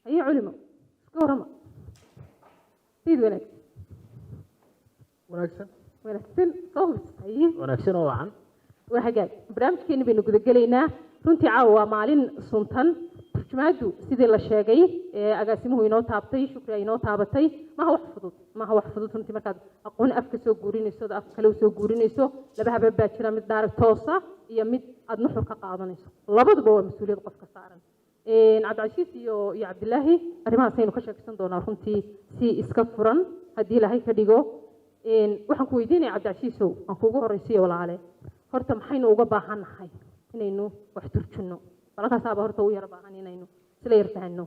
هي علماء سكورما سيد wanaagsan soobis haye wanaagsan oo wacan waxaad barnaamijkeena baynu guda galeynaa runtii caawa waa maalin suntan turjumaadu sidii la sheegay agaasimuhu inoo taabtay shukri inoo taabatay ma wax fudud runtii markaad aqoon afka soo guurinayso af kale soo guurinayso laba habab baa jira mid daarag toosa iyo mid aad nuxur ka qaadanayso labaduba waa mas'uuliyad qofka saaran cabdicasiis iyo cabdilaahi arrimahaas aynu ka sheekaysan doonaa runtii si iska furan haddii ilaahay ka dhigo waxaan ku weydiinaya cabdicasiisow aan kuugu horraysiiyo walaale horta maxaynu uga baahannahay inaynu wax turjunno balakaasaaba horta u yara baahan inaynu isla yar fahanno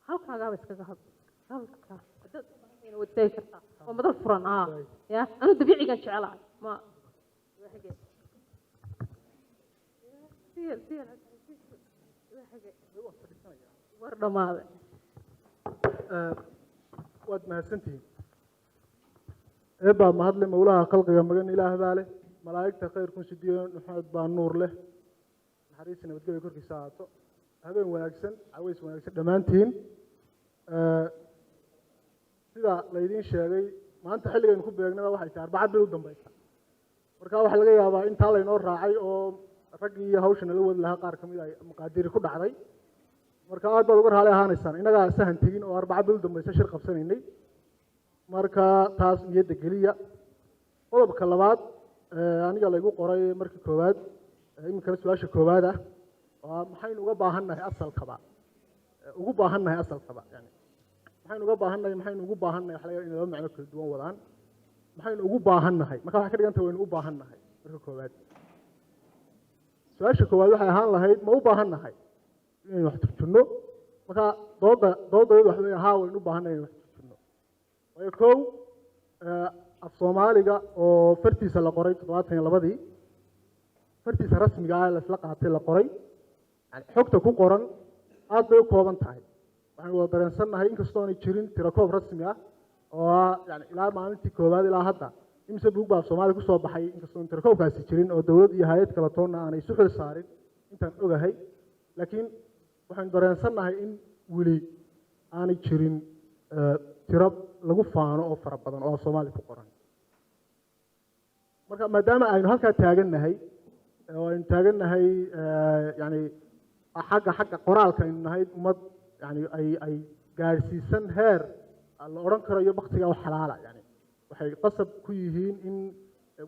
halkaagaaba iskaga hadlayna wadaagi kartaa oo madal furan ya anu dabiicigan jecelahay ma war dhamaaday waad mahadsantihiin eebbaa mahadle mawlaha khalqiga magan ilaahbaa leh malaa'igta khayrkun sidiyo maxamed baa nuur leh naxariista nabadgelya korkiisa ahaato habeen wanaagsan caways wanaagsan dhammaantiin sida laydiin sheegay maanta xilligaynu ku beegnaba waxay tahay arbacad bil u dambaysa marka waxaa laga yaabaa intaa laynoo raacay oo raggii iyo hawshana la wadi lahaa qaar ka mid ay maqaadiri ku dhacday marka aad baad uga raali ahaanaysaan innagaa sahan tegin oo arbacad bil u dambaysa shir qabsanaynay marka taas niyadda geliya qodobka labaad aniga laygu qoray markii koowaad iminkana su-aasha koowaad ah waa maxaynu uga baahannahay asalkaba yani maxaynu uga baahannahay maxaynu ugu baahannahay waxa laga in laba macno kala duwan wadaan maxaynu ugu baahannahay marka waxay ka dhiganta waynu u baahannahay marka koowaad su-aasha koowaad waxay ahaan lahayd ma u baahannahay inaynu wax turjunno marka doodayadu waxa weeye haa waynu u baahannahay inaynu wax turjunno waayo kow af soomaaliga oo fartiisa la qoray 72 fartiisa rasmiga ah la isla qaatay la qoray yani xogta ku qoran aad bay u kooban tahay waxaan wada dareensannahay inkastoo aanay jirin tirakoob rasmi ah oo yani ilaa maalintii koowaad ilaa hadda imise buug baa soomaaliya ku soo baxay inkastoo tirakoobkaasi jirin oo dowlad iyo hay-ad kala toonna aanay isu xil saarin intaan ogahay laakiin waxaynu dareensannahay in weli aanay jirin tiro lagu faano oo fara badan oo soomaaliya ku qoran marka maadaama aynu halkaa taagannahay oo aynu taagannahay yani xagga qoraalka aynu nahay ummad yani ay gaadhsiisan heer la odhan karayo baktiga oo xalaala yani waxay qasab ku yihiin in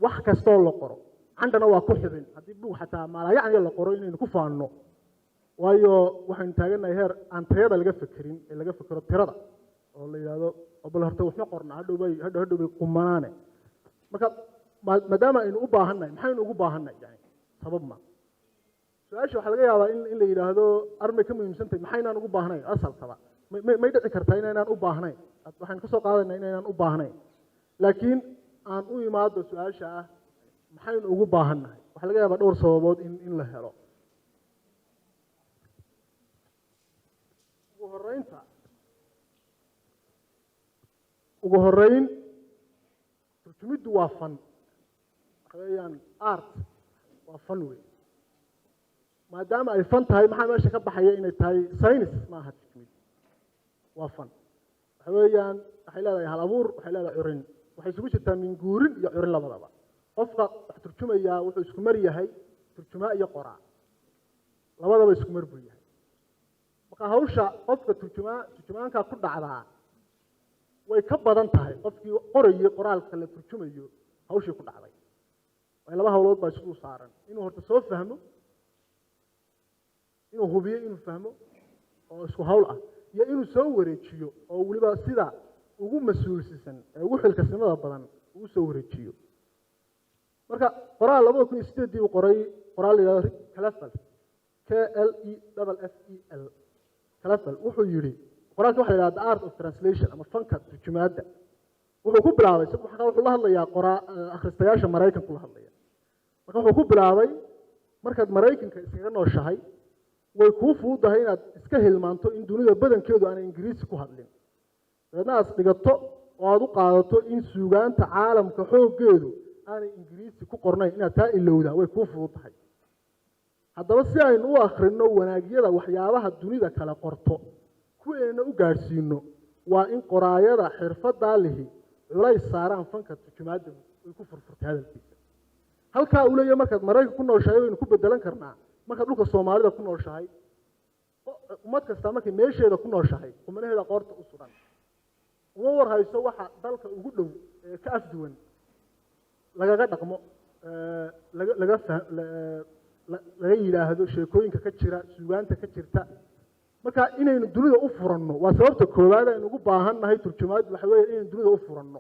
wax kastoo la qoro candhana waa ku xibin haddii buug xataa maalayacniga la qoro inaynu ku faanno waayo waxaynu taagannahay heer aan tayada laga fekerin ee laga fekero tirada oo la yidhaahdo bal horta waxma qorna hadhowbay qumanaane marka maadaama aynu u baahannahay maxaynu ugu baahannahay yani sabab ma su-aasha waxaa laga yaabaa in la yidhaahdo armay ka muhiimsantahay maxaynaan ugu baahnayn asalkaba may dhici kartaa inaynaan u baahnayn waxaynu ka soo qaadanaynaa inaynaan u baahnayn laakiin aan u imaado su-aasha ah maxaynu ugu baahannahay waxaa laga yaabaa dhowr sababood in la helo ugu horeyn turjumiddu waa fan waxa weeyaan art waa fan wey maadaama ay fan tahay maxaa meesha ka baxaya inay tahay science ma aha turjumid waa fan waxa weeyaan waxay leedahay hal abuur waxay leedahay curin waxay isugu jirtaa min guurin iyo curin labadaba qofka wax turjumayaa wuxuu isku mar yahay turjumaa iyo qoraa labadaba isku mar buu yahay marka hawsha qofka turjumaanka ku dhacdaa way ka badan tahay qofkii qorayay qoraalka la turjumayo hawshii ku dhacday way laba hawlood baa isku saaran inuu horta soo fahmo inuu hubiyo inuu fahmo oo isku hawl ah iyo inuu soo wareejiyo oo weliba sida ugu mas-uulsisan ee ugu xilkasnimada badan uu soo wareejiyo marka qoraal 2008 uu qoray qoraal la yiraahdo Kalafal KLEFFEL Kalafal wuxuu yiri qoraalka waxa la yiraahdaa art of translation ama fanka turjumaadda wuxuu ku bilaabay wuxuu la hadlayaa akhristayaasha Mareykanka la hadlaya marka wuxuu ku bilaabay markaad Mareykanka iskaga nooshahay way kuu fududahay inaad iska hilmaanto in dunida badankeedu aan Ingiriisi ku hadlin dadna as dhigato oo aad u qaadato in suugaanta caalamka xooggeedu aan Ingiriisi ku qornayn inaad taa ilowdaa way kuu fududahay haddaba si aynu u akhrino wanaagyada waxyaabaha dunida kala qorto kuweena u gaadhsiino waa in qoraayada xirfaddaa lihi culays saaraan fanka turjumaadda ay ku furfurtay hadalkiisa halkaa uu leeyahay markaad maraykanka ku nooshahay waynu ku bedelan karnaa markaad dhulka soomaalida ku nooshahay ummad kasta markay meesheeda ku nooshahay qumanaheeda qoorta u sugan uma warhayso waxa dalka ugu dhow ee ka afduwan lagaga dhaqmo laga yidhaahdo sheekooyinka ka jira suugaanta ka jirta marka inaynu dunida u furanno waa sababta koowaad aynu ugu baahannahay turjumaad waxa weeye inaynu dunida u furanno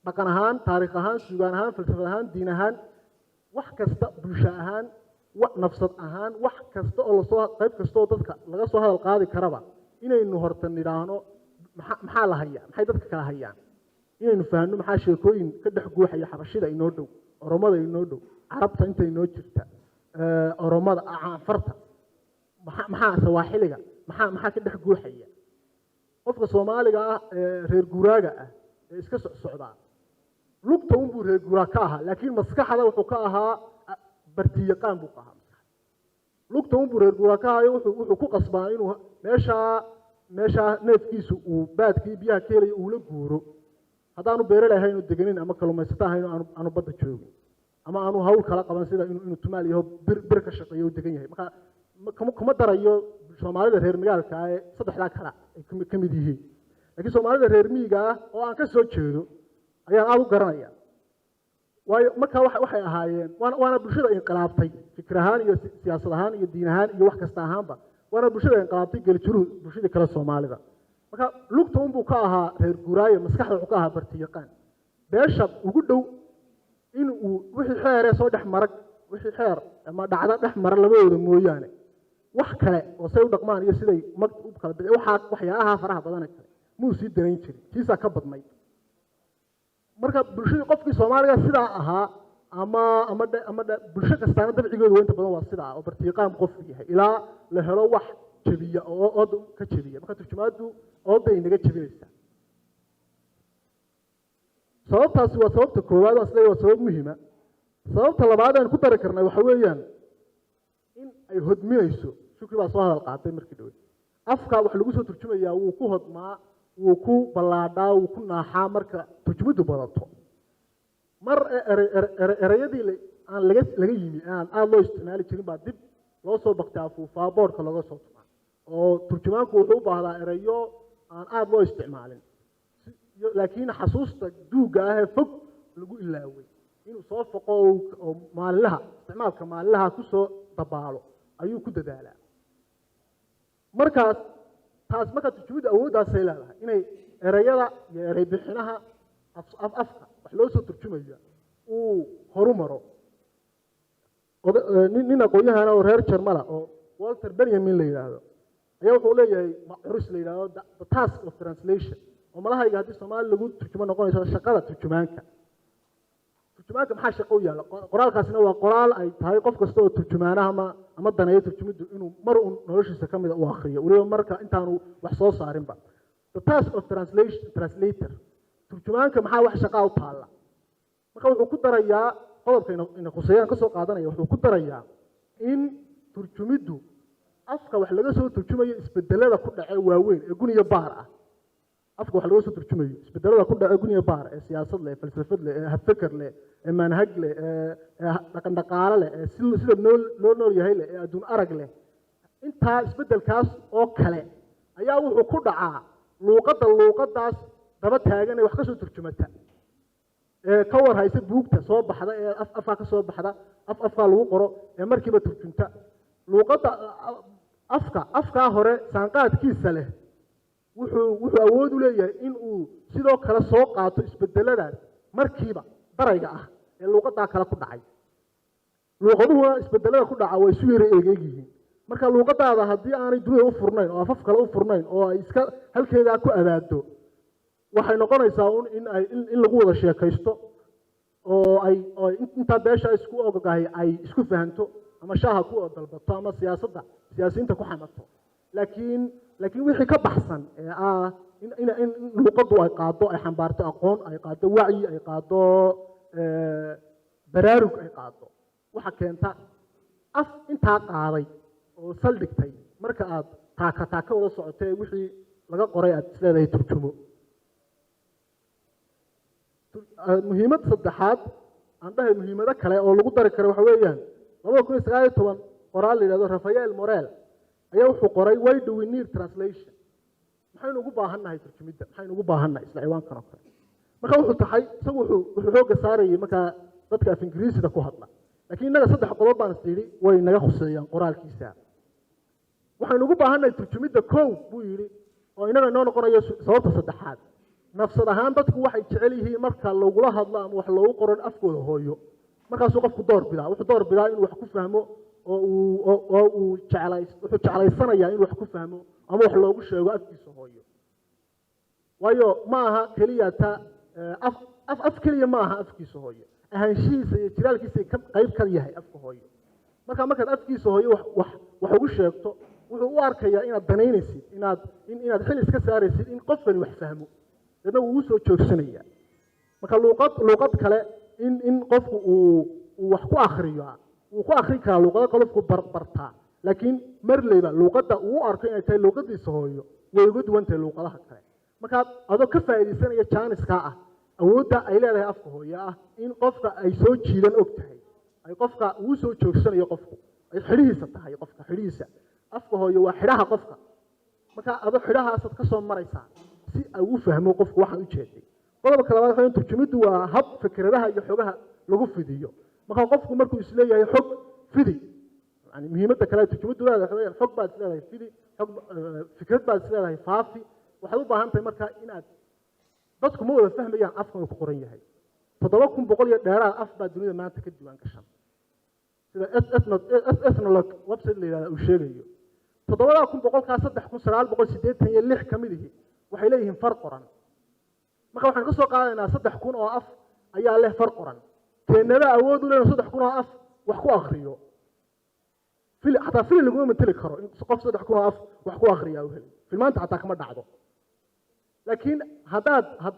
dhaqan ahaan taariikh ahaan suugaan ahaan falsafad ahaan diin ahaan wax kasta bulsho ahaan nafsad ahaan wax kasta oo lasoo qayb kasta oo dadka laga soo hadal qaadi karaba inaynu horta nidhaahno maxaa la hayaa maxay dadka kala hayaan inaynu fahanno maxaa sheekooyin ka dhex guuxaya xabashida inoo dhow oromada inoo dhow carabta inta inoo jirta oromada caanfarta maxaa sawaaxiliga maxaa ka dhex guuxaya qofka soomaaliga ah reer guuraaga ah ee iska socdaa lugta unbuu reer guuraa ka ahaa laakiin maskaxda wuxuu ka ahaa bartiyaqaan buu ka ahaa lugta unbuu reer guuraa ka ahayo wuxuu ku qasbaa inuu meeshaa neefkiisu uu baadkii biyaha ka helayo uu la guuro haddaanu beeraley ahayn oo deganin ama kalluumaysato ahayn oo aanu badda joogin ama aanu hawl kala qaban sida inuu tumaal yaho bir ka shaqeeyo oo degan yahay marka kuma darayo soomaalida reer magaalka ah ee saddexdaa kale ay ka mid yihiin laakiin soomaalida reer miyiga ah oo aan ka soo jeedo ayaan aada u garanaya waayo markaa waxay ahaayeen waana bulshada inqilaabtay fikir ahaan iyo siyaasad ahaan iyo diin ahaan iyo wax kasta ahaanba waana bulshada inqilaabtay gelijiruhu bulshadii kale soomaalida marka lugta unbuu ka ahaa reer guuraaye maskaxda wuxuu ka ahaa bartiyaqaan beesha ugu dhow in uu wixii xeeree soo dhex marag wixii xeer ama dhacdo dhex mara labadooda mooyaane wax kale oo say u dhaqmaan iyo siday mag u kala bixi waxyaalaha faraha badane kale muu sii danayn jirin kiisaa ka badnay marka bulshadii qofkii soomaaliga sidaa ahaa ama bulsho kastaana dabcigooda weynta badan waa sidaa oo bartiiqaan qofku yahay ilaa la helo wax jabiya oo ooda ka jabiya marka turjumaaddu ooda inaga jabinaysaa sababtaasi waa sababta koowaad waa sida waa sabab muhiima sababta labaad aan ku dari karnay waxa weeyaan in ay hodminayso shukri baa soo hadal qaatay markii dhawe afka wax lagu soo turjumayaa wuu ku hodmaa wuu ku ballaadhaa wuu ku naaxaa marka turjumadu badato mar erayadii aan laga yimi aan aada loo isticmaali jirin baa dib loo soo baktay afuufaa boodhka looga soo tumaa oo turjumaanku wuxuu u baahdaa erayo aan aada loo isticmaalin laakiin xasuusta duugga ah ee fog lagu ilaaway inuu soo foqo oo maalinlaha isticmaalka maalinlaha ku soo dabaalo ayuu ku dadaalaa markaas taas markaa turjumada awooddaasay leedahay inay erayada iyo eray bixinaha afka wax loo soo turjumaya uu horu maro nin aqoon-yahana oo reer jarmala oo walter benyamin la yidhaahdo ayaa wuxuu leeyahay curis la yidhaahdo the task of translation oo malahayga haddii soomaali lagu turjumo noqonayso shaqada turjumaanka maxaa shaqo u yaalla qoraalkaasina waa qoraal ay tahay qof kasta oo turjumaanaha ama daneeyo turjumadu inuu mar uun noloshiisa ka mida u akriyo weliba marka intaanu wax soo saarinba the task of translator turjumaanka maxaa wax shaqaa u taalla marka wuxuu ku darayaa qodobka ina khuseeyaan ka soo qaadanaya wuxuu ku darayaa in turjumiddu afka wax laga soo turjumayo isbedelada ku dhacee waaweyn ee gun iyo baar ah afka wax laga soo turjumayo isbedelada ku dhacee gun iyo baar ee siyaasad leh falsafad leh ee habfakar leh ee manhaj leh ee dhaqan dhaqaale leh ee sida loo nool yahay leh ee adduun arag leh intaa isbedelkaas oo kale ayaa wuxuu ku dhacaa luuqadaas daba taagan ee wax ka soo turjumata ee ka war haysa buugta soo baxda ee afka ka soo baxda afka lagu qoro ee markiiba turjunta luuqada afka hore saanqaadkiisa leh wuxuu awood u leeyahay in uu sidoo kale soo qaato isbedeladaas markiiba darayga ah ee luuqadaa kale ku dhacay luuqaduhuna isbedelada ku dhaca way isu yara eegyihiin marka luuqadaada haddii aanay dunida u furnayn oo afaf kale u furnayn oo ay iska halkeedaa ku abaado waxay noqonaysaa in lagu wada sheekaysto oo ay intaa beesha isku ogahay ay isku fahanto ama shaaha ku dalbato ama siyaasiyiinta ku xamato laakiin wixii ka baxsan ee ah in luuqadu ay qaado ay xambaarto aqoon ay qaado wacyi ay qaado baraarug ay qaado waxa keenta af intaa qaaday oo saldhigtay marka aad taaka wada socotay wixii laga qoray aad isleedahay turjumo muhiimad saddexaad aan dhahay muhiimado kale oo lagu dari karo waxa weeyaan 2019 qoraal la yiraahdo Rafael Morel ayaa wuxuu qoray why do we need translation maxaynu ugu baahannahay turjumida maxaynu ugu baahannahay isla ciwaankan oo kale marka wuxuu tahay isagu wuxuu xooga saarayay marka dadka af Ingiriisiga ku hadla laakiin inaga saddex qodob baan isdiri way naga khuseeyaan qoraalkiisa waxaynu ugu baahannahay turjumida koow buu yiri oo inaga noo noqonayo sababta saddexaad nafsad ahaan dadku waxay jecel yihiin marka lagula hadlo ama wax loogu qoran afkooda hooyo markaasuu qofku door bidaa wuxuu door bidaa inuu wax ku fahmo oo uu jeclaysanayaa inuu wax ku fahmo ama wax loogu sheego afkiisa hooyo waayo ma aha keliya ta af keliya ma aha afkiisa hooyo ahaanshihiisa iyo jiraalkiisa qayb ka yahay afka hooyo markaad afkiisa hooyo wax ugu sheegto wuxuu u arkayaa inaad danaynaysid inaad xil iska saaraysid in qofkani wax fahmo dadna wuu soo joogsanaya marka luqad kale in qofku uu wax ku akhriyo uu ku akhri kara luqada qofku bartaa laakiin marleyba luqada uu arko inay tahay luqadiisa hooyo way uga duwan tahay luqadaha kale marka adoo ka faa'iideysanaya jaaniska awoodda ay leedahay afka hooyo in qofka ay soo jiidan og tahay ay qofka uu soo joogsanayo qofku ay xirihiisa tahay qofka xirihiisa afka hooyo waa xiraha qofka marka adoo xirahaas ka soo maraysaa si ay u fahmo qofku waxa uu jeeday qodobka labaad waxa turjumidu waa hab fikradaha iyo xogaha lagu fidiyo marka qofku markuu isleeyahay xog fidi yani muhiimadda kale turjumidu leedahay xog baad isleedahay fidi xog fikrad baad isleedahay faafi waxaad u baahan tahay marka inaad dadku ma wada fahmayaan afkan uu ku qoran yahay 7,100 iyo dheeraad af baa dunida maanta ka diiwaan gashan sida ethnolog website la yiraahdo uu sheegayo 7,100 ka 3,986 kamid yihiin waxay leeyihiin far qoran marka waxaan ka soo qaadaynaa 3,000 oo af ayaa leh far qoran keenada awood u leeyahay 3,000 oo af wax ku akhriyo hataa fili lagu matali karo in qof 3,000 oo af wax ku akhriyo uu helo filmaanta hataa kama dhacdo laakiin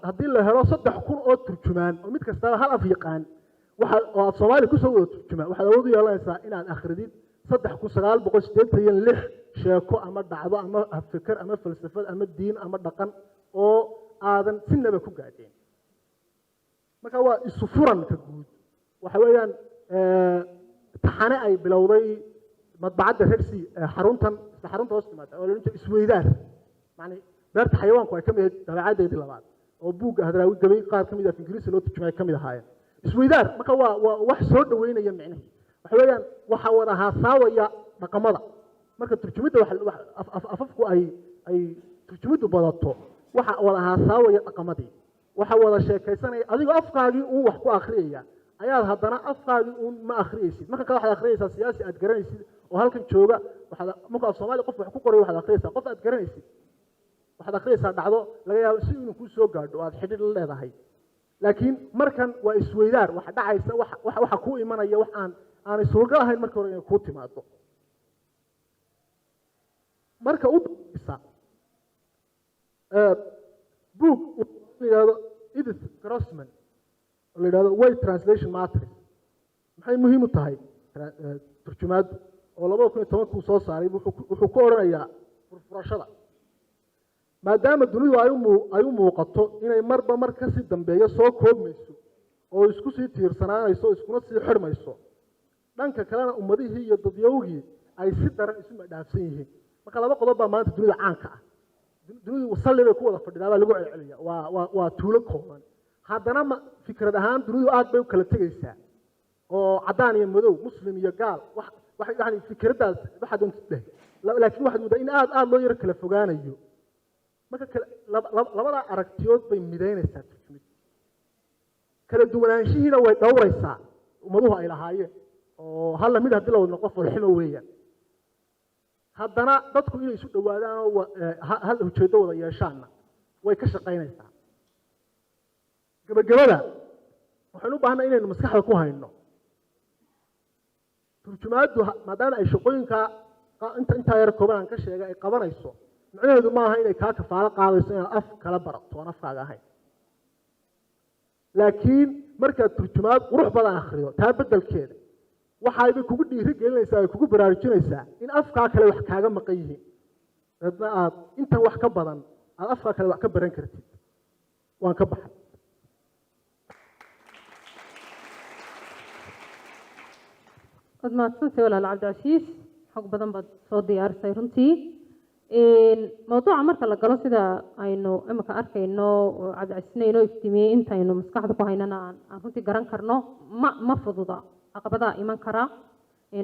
haddii la helo 3,000 oo turjumaan oo mid kasta hal af yaqaan oo af Soomaali ku soo wada turjumaan waxaad awood u yeelanaysaa inaad akhridid 3,986 sheeko ama dhacdo ama fikir ama falsafad ama diin ama dhaqan oo aadan sinaba ku gaadheen marka waa isu furanka guud waxa weeyaan taxane ay bilowday madbacadda Hersi xarunta hoos timaada oo la yiraahdo isweydaar yani beerta xayawaanku ay kamid dabeecadeedii labaad oo buugga hadraawi gabay qaar kamid ah Ingiriisi loo turjumay kamid ahaayeen isweydaar marka waa wax soo dhaweynaya micnaheedu waxa weeyaan waxa wada haasaawaya dhaqamada marka turjumada afafku ay turjumadu badato waxa wada haasaawaya dhaqamadii waxa wada sheekaysanaya adigoo afkaagii uu wax ku akhriyaya ayaad haddana afkaagii uu ma akhriyaysid marka kale waxaad akhriyaysaa siyaasi aad garanaysid oo halkan jooga waxaad marka af Soomaali qof wax ku qoray waxaad akhriyaysaa qof aad garanaysid waxaad akhriyaysaa dhacdo laga yaabo si inuu ku soo gaadho aad xidhiidh la leedahay laakiin markan waa isweydaar waxa dhacaysa waxa ku imanaya wax aan suuqa ahayn marka hore inay ku timaado marka u dhisa book yiraahdo Edith Grossman oo yiraahdo why translation matters maxay muhiim u tahay turjumaad oo 2010 ku soo saaray wuxuu ku oranayaa furfurashada maadaama dunidu ay u muuqato inay marba mar ka sii dambeeyo soo koobmayso oo isku sii tiirsanaanayso iskuna sii xirmayso dhanka kalena ummadihii iyo dadyowgii ay si daran isu madhaafsan yihiin marka laba qodob baa maanta dunida caanka ah dunidu wasalli bay ku wada fadhidaa baa lagu celceliyaa waa tuulo kooban haddana fikrad ahaan dunidu aad bay u kala tegaysaa oo cadaan iyo madow muslim iyo gaal yani fikraddaas waxaad doontaa laakiin waxaad moodaa in aad loo yaro kala fogaanayo marka labada aragtiyood bay midaynaysaa turjumid kala duwanaanshihiina way dhowraysaa ummaduhu ay lahaayeen oo hal mid hadii la wada noqo farximo weeyaan haddana dadku inay isu dhawaadaan oo hal ujeedo wada yeeshaanna way ka shaqaynaysaa gabagabada waxaan u baahnaa inaynu maskaxda ku hayno turjumaadu maadaama ay shaqooyinka inta yar kooban aan ka sheegay ay qabanayso macnaheedu ma aha inay kaa kafaalo qaadayso inaad af kala barato aan afkaaga ahayn laakiin markaad turjumaad qurux badan akhriyo taa beddelkeeda waxayba kugu dhiiri gelinaysaa ay kugu baraarujinaysaa in afkaa kale wax kaaga maqan yihiin dadna aad intan wax ka badan aad afkaa kale wax ka baran kartid waan ka baxay waad mahadsantahay walaal cabdicasiis xog badan baad soo diyaarisay runtii mawduuca marka la galo sida aynu imika arkayno cabdicasiisna inoo iftiimiyey intaynu maskaxda ku haynana aan runtii garan karno ma fududa caqabadaa iman kara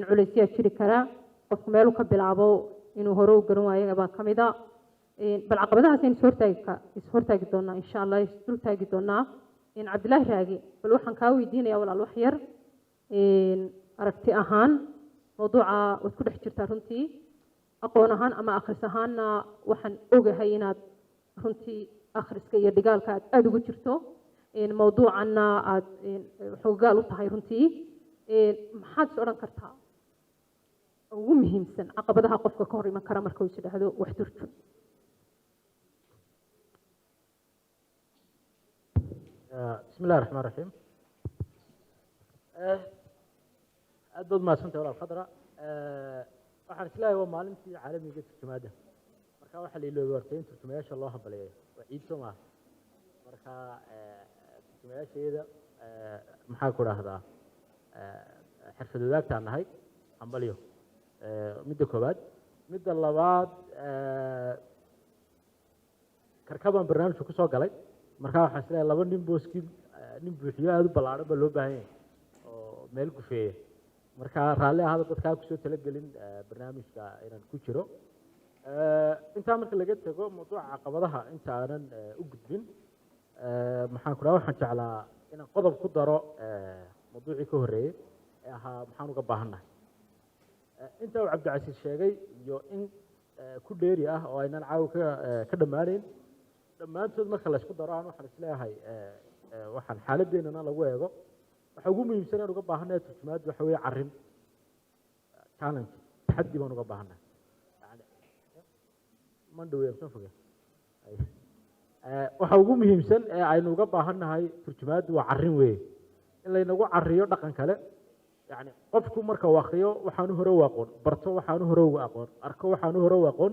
culaysyaa jiri kara qofku meelu ka bilaabo inuu hore u garan waayo baa ka mid a bal caqabadahaas aynu ishortaagi doonaa insha allah isdul taagi doonaa cabdilaahi raagi bal waxaan kaa weydiinayaa walaal wax yar aragti ahaan mawduuca waad ku dhex jirtaa runtii aqoon ahaan ama akhris ahaanna waxaan ogahay inaad runtii akhriska iyo dhigaalka aad aada ugu jirto mawduucanna aad xoogaal u tahay runtii maxaad is odhan kartaa ugu muhiimsan caqabadaha qofka ka hor iman kara marka uu is idhaahdo wax turjun بسم الله الرحمن الرحيم aad baad mahadsantahay walaal khadra waxaan islaahay waa maalintii caalamiga turjumaada marka waxaa la iloobi wartay in turjumayaasha loo habaleeyo waa ciid soo maaha marka turjumayaasheeda maxaa ku dhahdaa xirfad wadaagtaan nahay hambalyo midda koowaad midda labaad karkabaan barnaamijka ku soo galay marka waxaan islaahay laba nin booskii nin buuxiyo aada u ballaadhan baa loo baahan yahay oo meel gufeeya marka raalli ahada dadkaa kusoo talagelin barnaamijka inaan ku jiro intaa marka laga tego mawduuca caqabadaha inta aanan u gudbin maxaan ku dhaha waxaan jeclaa inaan qodob ku daro mawduucii ka horreeyey ee ahaa maxaan uga baahannahay inta uu cabdicasiis sheegay iyo in ku dheeri ah oo aynan caawa ka dhammaanayn dhammaantood marka laysku daro aan waxaan isleeyahay waxaan xaaladdeennana lagu eego waxa ugu muhiimsan aan uga baahannahay turjumaaddu waxa weeye carrin challenge taxaddi baan uga baahannahay yani mandhowe soo foge waxa ugu muhiimsan ee aynu uga baahannahay turjumaaddu waa carrin weeye in laynagu carriyo dhaqan kale yani qofku marka uu akriyo waxaanu hore u aqoon barto waxaanu hore ugu aqoon arko waxaanu hore u aqoon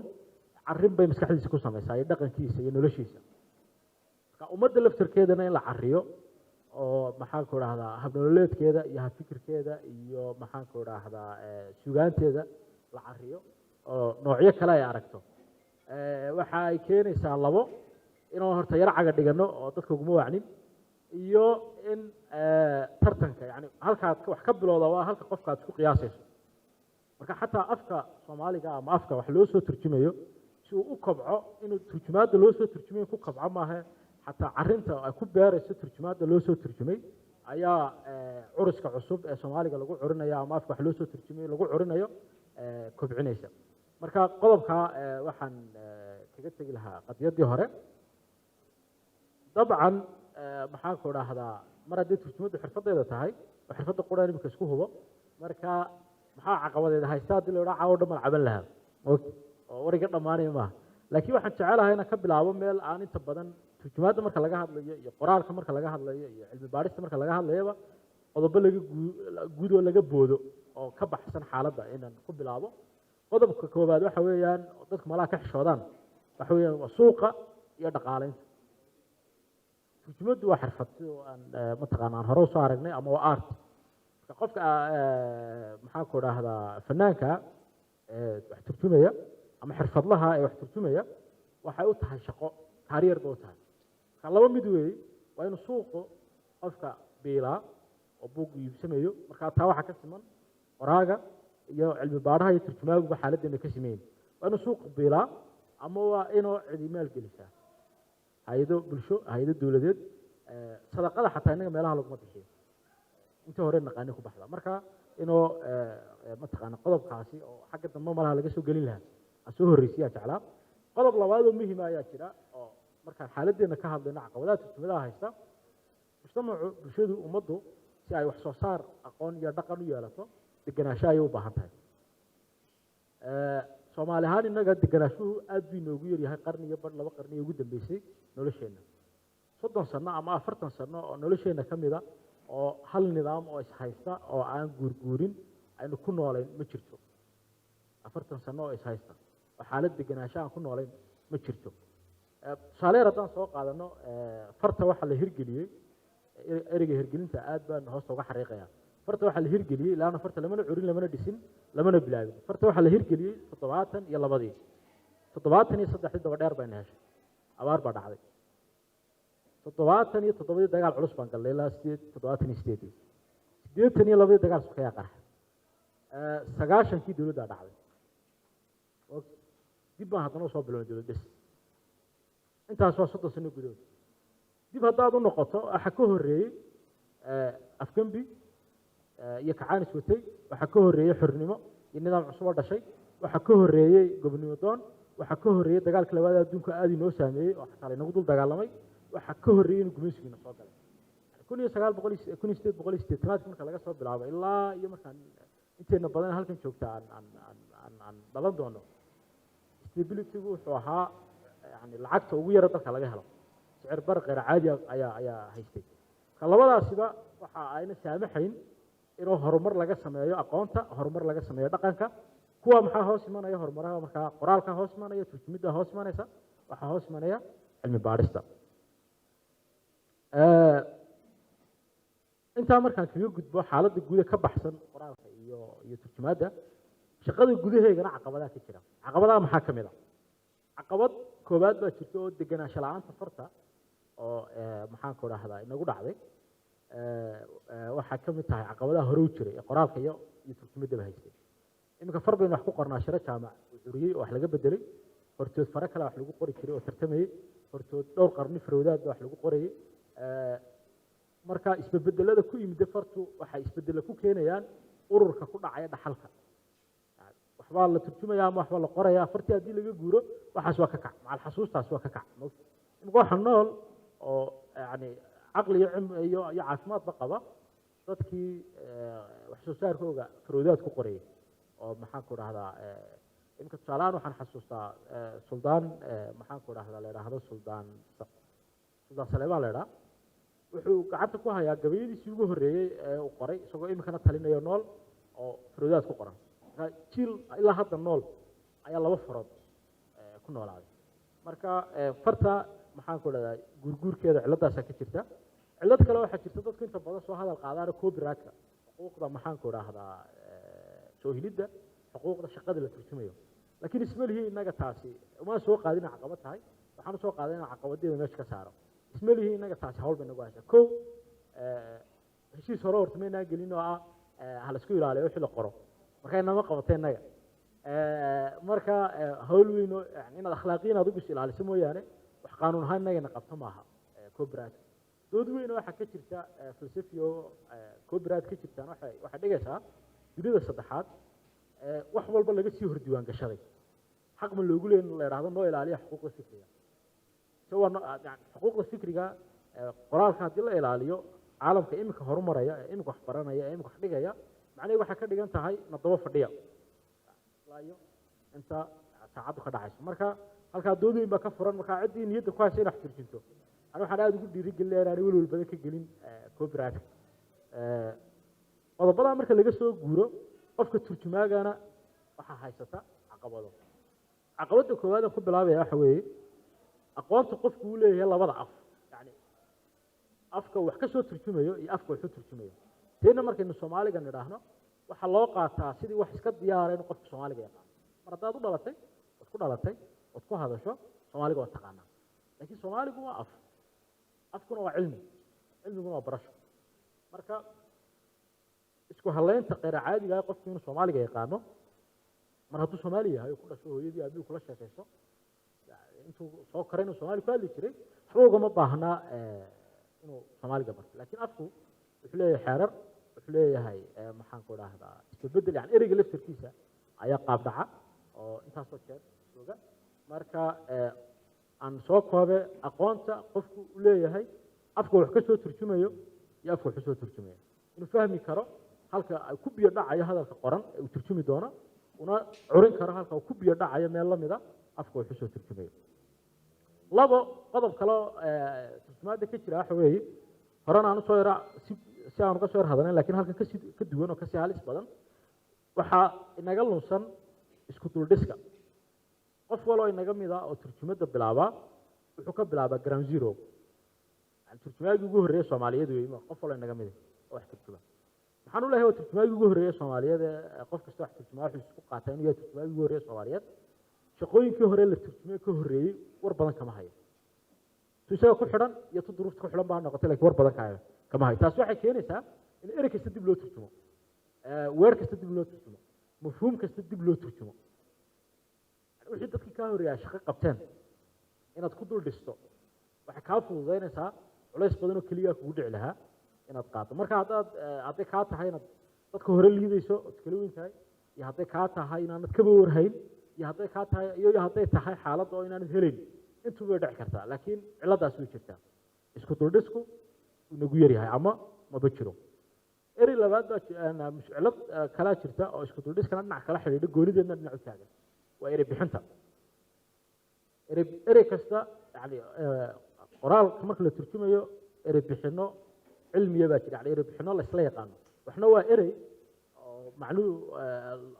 carrin bay maskaxdiisa ku samaysaa iyo dhaqankiisa iyo noloshiisa marka ummadda laftarkeedana in la carriyo oo maxaan ku dhahdaa habnololeedkeeda iyo habfikirkeeda iyo maxaan ku dhahdaa sugaanteeda la carriyo oo noocyo kale ay aragto waxa ay keenaysaa labo inaan horta yar caga dhigano oo dadka uguma wacnin iyo in tartanka yani halkaad wax ka bilowda waa halka qofka aad isku qiyaasayso marka xataa afka soomaaliga ama afka wax loo soo turjumayo si uu u kobco inuu turjumaadda loo soo turjumayo ku kobco maaha xataa carrinta ay ku beerayso turjumaadda loo soo turjumay ayaa curuska cusub ee soomaaliga lagu curinayo ama afka wax loo soo turjumayo lagu curinayo kobcinaysa marka qodobka waxaan kaga tegi lahaa qadiyaddii hore dabcan maxaan ku dhahdaa mar haddii turjumaddu xirfadeeda tahay oo xirfadda quraan imika isku hubo marka maxaa caqabadeeda haysta haddii la odhaa caawo dhan baan caban lahaa oo wariga dhammaanaya maaha laakiin waxaan jecelahay inaan ka bilaabo meel aan inta badan turjumaadda marka laga hadlayo iyo qoraalka marka laga hadlayo iyo cilmi baarista marka laga hadlayaba qodobo laga guud oo laga boodo oo ka baxsan xaaladda inaan ku bilaabo qodobka koowaad waxa weeyaan dadku malaha ka xishoodaan waxa weeyaan waa suuqa iyo dhaqaalaynta turjumaddu waa xirfad sidoo aan mataqaana aan hore usoo aragnay ama waa art marka qofka maxaan ku dhahdaa fanaanka wax turjumaya ama xirfadlaha ee wax turjumaya waxay u tahay shaqo career bay u tahay marka laba mid weeye waa inuu suuqu qofka biilaa oo buug iibsamayo marka taa waxaa ka siman qoraaga iyo cilmi baaraha iyo turjumaaguba xaaladdeena ka simeyn waa inuu suuqu biilaa ama waa inuu cidi maal gelisaa hay-ado bulsho hay-ado dowladeed sadaqada xataa innaga meelaha laguma bixiyo intii hore naqaani ku baxda marka inuu mataqaana qodobkaasi oo xagga dambe malaha laga soo gelin lahaa aan soo horreysiyaa jeclaa qodob labaad oo muhiima ayaa jira oo markaan xaaladdeena ka hadlayno caqabadaha turjumadaha haysta mujtamacu bulshadu ummaddu si ay wax soo saar aqoon iyo dhaqan u yeelato degenaansho ayay u baahan tahay soomaali ahaan innaga degenaashuhu aad buu inoogu yaryahay qarni iyo badh laba qarni ugu dambeysay nolosheenna 30 sano ama 40 sano oo nolosheenna ka mid a oo hal nidaam oo is haysta oo aan guurguurin aynu ku noolayn ma jirto 40 sano oo is haysta oo xaalad deganaansho aan ku noolayn ma jirto tusaale yar haddaan soo qaadano farta waxaa la hirgeliyey ereyga hirgelinta aad baan hoosta uga xariiqayaa farta waxaa la hirgeliyey ilaana farta lamana curin lamana dhisin lamana bilaabin farta waxaa la hirgeliyey 72 73 daba dheer bayna heshay abaar baa dhacday 77 dagaal culus baan galnay ilaa 78 82 dagaal sukayaa qarxay 9kii dowladda dhacday dib baan haddana soo bilownay dowlad dhis intaas waa 30 sano gudahood dib haddaad u noqoto waxa ka horreeyey afgambi iyo kacaanis watay waxa ka horreeyey xornimo iyo nidaam cusub oo dhashay waxa ka horreeyey gobonimo doon waxa ka horreeyey dagaalka labaad adduunka aad inoo saameeyey oo xataa inagu dul dagaalamay waxa ka horreeyey in gumaysigiina soo galay 1980 marka laga soo bilaabo ilaa iyo markaan inteena badan halkan joogta aan dhalan doono stability-gu wuxuu ahaa yani lacagta ugu yara dalka laga helo sicir bar qeyr caadi ayaa haystay ka labadaasiba waxa ayna saamaxayn inuu horumar laga sameeyo aqoonta horumar laga sameeyo dhaqanka kuwa maxaa hoos imanaya horumaraha markaa qoraalka hoos imanaya turjumida hoos imanaysa waxa hoos imanaya cilmi baarista intaa markaan kaga gudbo xaaladda guud ka baxsan qoraalka iyo turjumaadda shaqada gudaheegana caqabadaha ka jira caqabadaha maxaa ka mid ah caqabad koowaad baa jirta oo deganaansho la'aanta farta oo maxaan ku dhahdaa inagu dhacday waxaa ka mid tahay caqabadaha hore u jiray ee qoraalka iyo turjumaddaba haystay iminka far baynu wax ku qornaa shiro jaamac uu curiyey oo wax laga bedelay hortood fare kale wax lagu qori jiray oo tartamayey hortood dhowr qarni farowdaad baa wax lagu qorayey marka isbedelada ku yimid fartu waxay isbedel ku keenayaan ururka ku dhacaya dhaxalka waxbaa la turjumayaa ama waxbaa la qorayaa fartii haddii laga guuro waxaas waa ka kac macal xasuustaas waa ka kac imika waxa nool oo yani caqli iyo caafimaadba qaba dadkii wax soo saarkooga farowdaad ku qorayay oo maxaan ku dhahdaa imika tusaalehaan waxaan xasuustaa suldaan maxaan ku dhahdaa la idhaahdo suldaan saleebaan la idhaa wuxuu gacanta ku hayaa gabayadiisii ugu horreeyey ee uu qoray isagoo iminkana talinayo nool oo farowdaad ku qoran jiil ilaa hadda nool ayaa 2 farood ku noolaaday marka farta maxaan ku dhahdaa gurguurkeeda ciladaas ka jirta cilad kale waxaa jirta dadku inta badan soo hadal qaadaan copyright-ka xuquuqda maxaan ku dhahdaa soo helidda xuquuqda shaqada la turjumayo laakiin isma lihi inaga taasi uma soo qaadina caqabad tahay waxaan soo qaadina caqabadeeda meesha ka saaro isma lihi inaga taasi hawl bay nagu haysaa kow heshiis hore horta maynaa gelin oo ah hala isku ilaaliyo wixii la qoro marka inama qabatay inaga marka hawl weyn oo yani inaad akhlaaqiyan aad ugu ilaaliso mooyaane wax qaanuun ahaan inagana qabto maaha copyright dood weyn waxaa ka jirta falsafiyo copyright ka jirtaan waxay dhigaysaa dunida saddexaad wax walba laga sii hor diiwaan gashaday xaq ma loogu leeyahay in la yiraahdo noo ilaaliya xuquuqda fikriga سواء يعني حقوق الفكرية قرار كانت يلا إلى عالم كإمك هرمريا إمك حبرنا يا إمك حديقة معناه واحد كده أنت هاي نضوف فردية لا يو أنت ساعات خدعش مركا هالك دودي بكفران مركا عدي نيت كويس راح ترجمته أنا حدا أقول دي رجل اللي أنا أقوله البدك الجلين كوبرات وضبطها مركا اللي جسوا جورو أفكر ترجمة أنا هاي ستا عقبضه عقبضه كوادا كوب لعبة يا حوي aqoonta qofku uu leeyahay labada af yani afka wax ka soo turjumayo iyo afka wax u turjumayo teena markaynu Soomaaliga nidhaahno waxa loo qaataa sidii wax iska diyaareen qofka Soomaaliga yaqaan mar hadaad u dhalatay oo ku hadasho Soomaaliga waa taqaanaa laakiin Soomaaligu waa af afkuna waa cilmiguna waa barasho marka isku haleynta qeyr caadiga ah qofku inuu Soomaaliga yaqaano mar hadduu Soomaali yahay ku dhasho hooyadii aabbihi kula sheekaysto intuu soo korayno Soomaali ku hadli jiray xooga ma baahna inuu Soomaaliga barto laakiin afku wuxuu leeyahay xeerar wuxuu leeyahay maxaan ku dhahdaa isbedel yani ereyga laftirkiisa ayaa qaab dhaca oo intaas oo jeer jooga marka aan soo koobe aqoonta qofku u leeyahay afku wax ka soo turjumayo iyo afku wax soo turjumayo inuu fahmi karo halka ay ku biyo dhacayo hadalka qoran ee uu turjumi doono una curin karo halka uu ku biyo dhacayo meel la mid ah afku wax soo turjumayo labo qodob kale turjumaada ka jira waxa weeye horena aan soo yara si aan uga soo hadalnay laakiin halka ka duwan oo ka sii halis badan waxaa inaga lunsan isku duldhiska qof waloo inaga mid ah oo turjumadda bilaabaa wuxuu ka bilaabaa ground zero yani turjumaagii ugu horreeya soomaaliyeed wey qof waloo inaga mid ah oo wax turjuma waxaan u leeyahay waa turjumaagii ugu horreeya soomaaliyeed qof kasta wax turjumaa wuxuu isku qaataa inuu yahay turjumaagii ugu horreeya soomaaliyeed shaqooyinkii hore la turjumay ka horreeyey war badan kama hayo tu isaga ku xidhan iyo tu duruufta ku xidhan baa noqotay laakiin war badan kama hayo taasi waxay keenaysaa in erey kasta dib loo turjumo weer kasta dib loo turjumo mafhuum kasta dib loo turjumo wixii dadkii kaa horreeyaa shaqo qabteen inaad ku dul dhisto waxay kaa fududaynaysaa culays badan oo keliya kugu dhici lahaa inaad qaado marka hadday kaa tahay inaad dadka hore liidayso ood kala weyn tahay iyo hadday kaa tahay inaanad kaba warhayn iyo hadday kaa tahay iyo hadday tahay xaaladda oo inaanad helayn intuu bay dhici kartaa laakiin ciladaas way jirtaa isku duldhisku wuu nagu yaryahay ama maba jiro erey labaad baa cilad kalaa jirta oo isku duldhiskana dhinac kala xidhiidha goonideedna dhinac u taagan waa erey bixinta erey kasta yani qoraalka marka la turjumayo erey bixino cilmiya baa jira yani erey bixino la isla yaqaano waxna waa erey oo macnuhu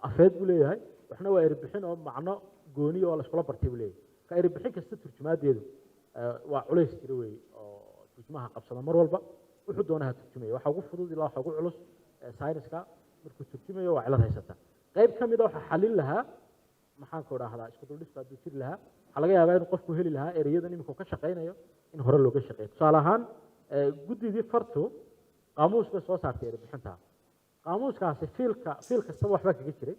afeed buu leeyahay waxna waa erey bixin oo macno gooni oo la iskula bartay buu leeyahay ka erey bixin kasta turjumaadeedu waa culays jira weeye oo turjumaha qabsada mar walba wuxuu doonaha turjumaya waxa ugu fudud ilaa waxa ugu culus sayniska markuu turjumayo waa cilad haysata qayb ka mid a waxaa xalin lahaa maxaan ku dhahdaa isku duldhiska hadduu jiri lahaa waxaa laga yaabaa inuu qofku heli lahaa ereyadan imika ka shaqaynayo in hore looga shaqeeyo tusaale ahaan guddidii fartu qaamuus bay soo saartay erey bixinta qaamuuskaasi fiil kastaba waxbaa kaga jiray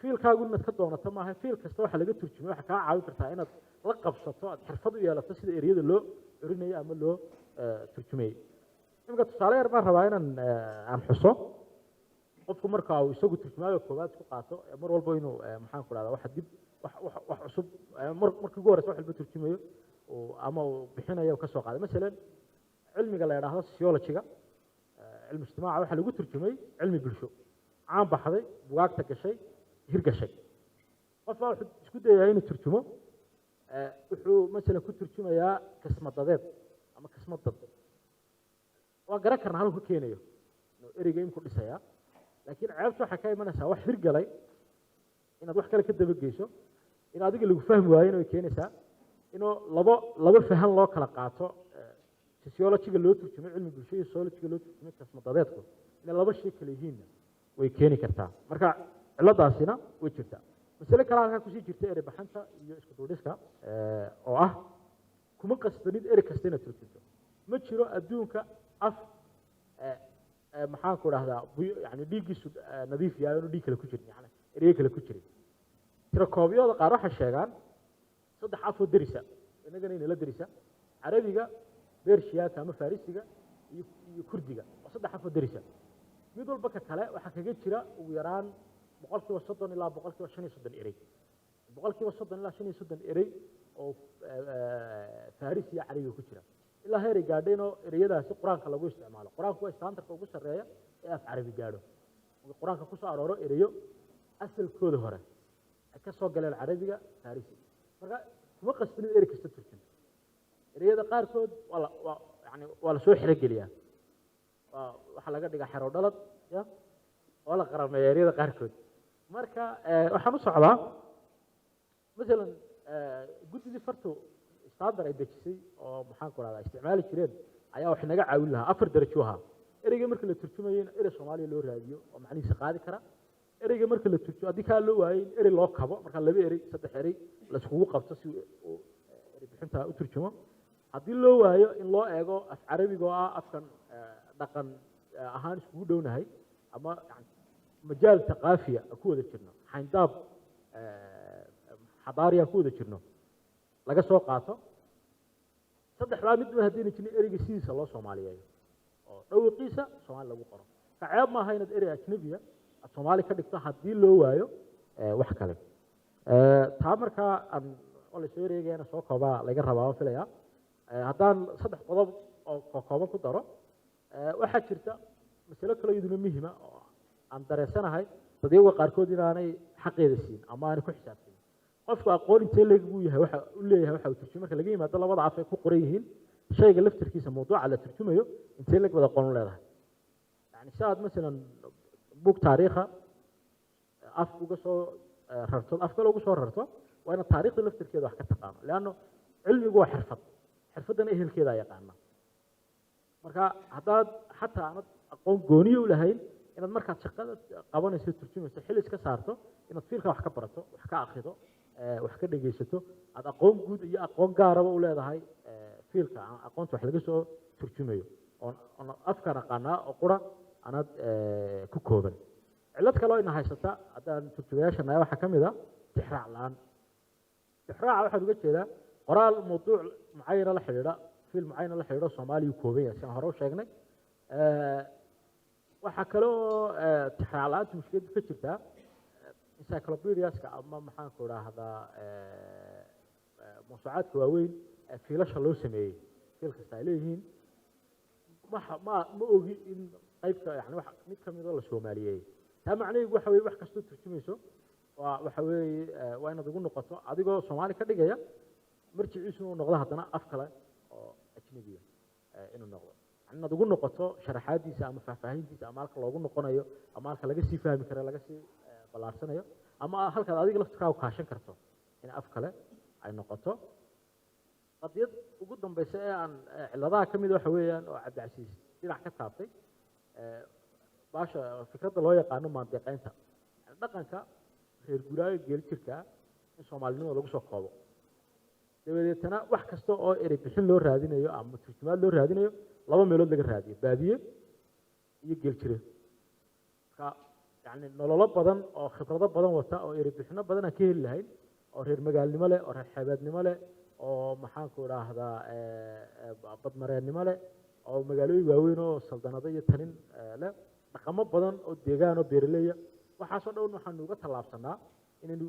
fiilkaagu inaad ka doonato maaha fiil kasta waxa laga turjumay waxaa kaa caawin kartaa inaad la qabsato aad xirfad u yeelato sida ereyada loo orinayo ama loo turjumayey imika tusaale yar baan rabaa inaan aan xuso qofku marka uu isagu turjumaayo koowaad isku qaato mar walba inuu maxaan ku dhahdaa waxa dib wax cusub markii ugu horeysa wax walba turjumayo ama uu bixinayo ka soo qaaday masalan cilmiga la yidhaahdo sociology-ga cilmi ijtimaaca waxaa lagu turjumay cilmi bulsho caan baxday bugaagta gashay hirgashay qof baa wuxuu isku dayayaa inuu turjumo wuxuu masalan ku turjumayaa kasmadadeed ama kasmadad waa garan karna halku ka keenayo ereyga imku dhisayaa laakiin ceebta waxay ka imanaysaa wax hirgalay inaad wax kale ka dabageyso in adiga lagu fahmi waayena way keenaysaa inuu laba fahan loo kala qaato sociology-ga loo turjumay cilmi bulsho iyo sociology-ga loo turjumay kasmadadeedku inay laba shay kala yihiinna way keeni kartaa marka ciladaasina way jirtaa masale kale halkaa kusii jirta erey baxanta iyo isku duldhiska oo ah kuma qasbanid erey kasta inaad turjunto ma jiro adduunka af maxaan ku dhahdaa yani dhiiggiisu nadiif yahay inuu dhiig kale ku jirin yani ereye kale ku jirin tirakoobyada qaar waxay sheegaan 3 af oo derisa inagana inay la derisa carabiga beershiyaaka ama farisiga iyo kurdiga waa 3 af oo derisa mid walba ka kale waxaa kaga jira ugu yaraan 30% ilaa 35% erey 30% ilaa 35% erey oo farisi iyo carabiga ku jira ilaa heer gaadhayno ereyadaasi quraanka lagu isticmaalo quraanku waa standardka ugu sareeya ee af carabi gaadho quraanka ku soo arooro ereyo asalkooda hore ka soo galeen carabiga farisi marka kuma qasbin erey kasta turjum ereyada qaarkood waa la soo xirogeliyaa waxa laga dhigaa xero dhalad ya oo la qarameeyo ereyada qaarkood marka waxaan u socdaa مثلا guddigii fartu standard ay dejisay oo maxaan ku radaa isticmaali jireen ayaa wax naga caawin lahaa 4 darajo ahaa ereyga marka la turjumayo erey Soomaaliya loo raadiyo oo macnihiisa qaadi kara ereyga marka la turjumo hadii ka loo waayay erey loo kabo marka 2 erey 3 erey la iskugu qabto si erey bixinta u turjumo hadii loo waayo in loo eego af carabiga oo ah afkan dhaqan ahaan iskugu dhownahay ama majaal thaqaafiya ku wada jirno xayndaab xadaariya ku wada jirno laga soo qaato saddexdaa mid baa hadii jirno ereyga sidiisa loo Soomaaliyeeyo oo dhawaqiisa Soomaali lagu qoro ka ceeb ma aha inaad erey ajnabiya Soomaali ka dhigto hadii loo waayo wax kale taa marka aan wala soo reegayna soo kooba laga rabaa filaya haddaan 3 qodob oo kooban ku daro waxa jirta mas'alo kale iyaduna muhiim ah oo aan dareesanahay dadka qaarkood inaanay xaqeeda siin ama aan ku xisaabtin qofku aqoon intee leeg buu yahay waxa uu leeyahay waxa uu turjumo marka laga yimaado labada af ay ku qoran yihiin shayga laftirkiisa mawduuca la turjumayo intee leeg wada qoran leedahay yani saad mesela buug taariikha af uga soo rarto af kale uga soo rarto waa inaad taariikhda laftirkeeda wax ka taqaano leanno cilmigu waa xirfaddana ehelkeeda yaqaana marka haddaad xataa aanad aqoon gooniyo u lahayn inaad markaad shaqada qabanayso turjumayso xil iska saarto inaad fiilka wax ka barato wax ka akhrido wax ka dhegaysato aad aqoon guud iyo aqoon gaaraba u leedahay fiilka aqoonta wax laga soo turjumayo oon afkaan aqaanaa oo qura anaad ku kooban cillad kaloo ina haysata haddaan turjumayaasha nahay waxaa ka mid a tixraac la-aan tixraaca waxaad uga jeedaa qoraal mawduuc mucayana la xidhiidha fiil mucayana la xidhiidho soomaaliya kooban yahay sidaan hore u sheegnay waxaa kale oo tixraac la-aanta mushkiladu ka jirtaa encyclopediaska ama maxaanku idhaahdaa mawsuucaadka waaweyn fiilasha loo sameeyey fiil kasta ay leeyihiin ma ogi in qaybka yani mid ka mida la soomaaliyeeyey taa macnaheedu waxa weye wax kastoo turjumayso waxa weeye waa inaad ugu noqoto adigoo soomaali ka dhigaya marjiciisu inuu noqdo haddana af kale oo ajnabiya inuu noqdo inaad ugu noqoto sharaxaadiisa ama faahfaahintiisa ama halka loogu noqonayo ama halka laga sii fahmi karo laga sii ballaarsanayo ama halkaad adiga laftirkaagu kaashan karto in af kale ay noqoto qadiyad ugu dambaysa ee aan cilladaha ka mid waxa weeyaan oo cabdicasiis dhinac ka taabtay baasha fikradda loo yaqaano maandeeqeynta dhaqanka reer guuraaga geeli jirka in soomaalinimada lagu soo koobo dabadeetana wax kasta oo erey bixin loo raadinayo ama turjumaad loo raadinayo laba meelood laga raadiyo baadiye iyo geeljire marka yani nololo badan oo khibrado badan wata oo erey bixino badan aan ka heli lahayn oo reer magaalnimo leh oo reer xeebeednimo leh oo maxaanku idhaahdaa badmareennimo leh oo magaalooyin waaweyn oo saldanado iyo tanin leh dhaqamo badan oo deegaan oo beeraleya waxaasoo dhan waxaanu uga tallaabsanaa inaynu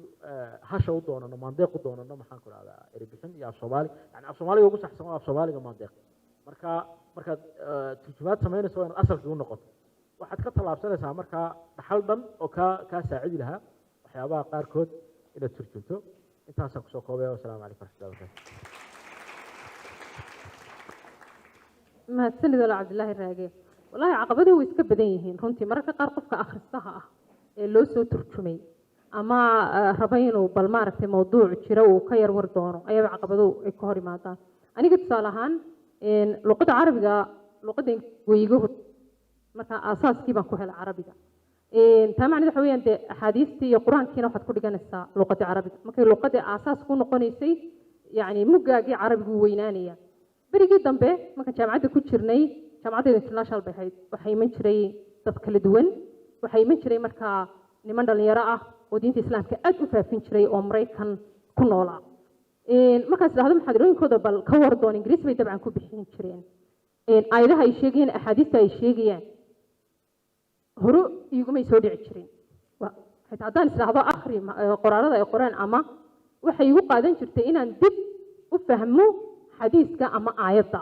hasha u doonano maandeeq u doonano maxaanku idhahdaa erey bixin iyo af soomaali yani af soomaaliga ugu saxsan waa af soomaaliga maandeeq markaad turjumaad samaynayso waa inaad asalkii u noqoto waxaad ka tallaabsanaysaa markaa dhaxal dhan oo kaa saacidi lahaa waxyaabaha qaarkood inaad turjunto intaasaan kusoo koobaya wasalaamu calaykum waraxmatullahi wabarakatu mahadsanid walaal cabdilaahi raage wallaahi caqabadii way iska badan yihiin runtii mararka qaar qofka akhristaha ah ee loo soo turjumay ama raba inuu bal maaragtay mawduuc jira uu ka yar war doono ayaaba caqabadu ay ka hor imaadaan aniga tusaale ahaan luqadda carabiga luqadda weyga hor marka aasaaskii baan ku helay carabiga taa macnaheedu waxa weeyaan dee axaadiistii iyo qur-aankiina waxaad ku dhiganaysaa luqadda carabiga markay luqadda aasaas ku noqonaysay yacni muggaagii carabigu weynaanaya berigii dambe markaan jaamacadda ku jirnay jaamacaddeeda international bay ahayd waxaa iman jiray dad kala duwan waxaa iman jiray markaa niman dhalinyaro ah oo diinta islaamka aad u faafin jiray oo maraykan ku noolaa markaas idhahdo muxaadarooyinkooda bal ka war doon ingiriis bay dabcan ku bixin jireen aayadaha ay sheegayaan axaadiista ay sheegayaan hore igumay soo dhici jirin xitaa haddaan isdhaahdo akhri qoraalada ay qoreen ama waxay igu qaadan jirtay inaan dib u fahmo xadiiska ama aayadda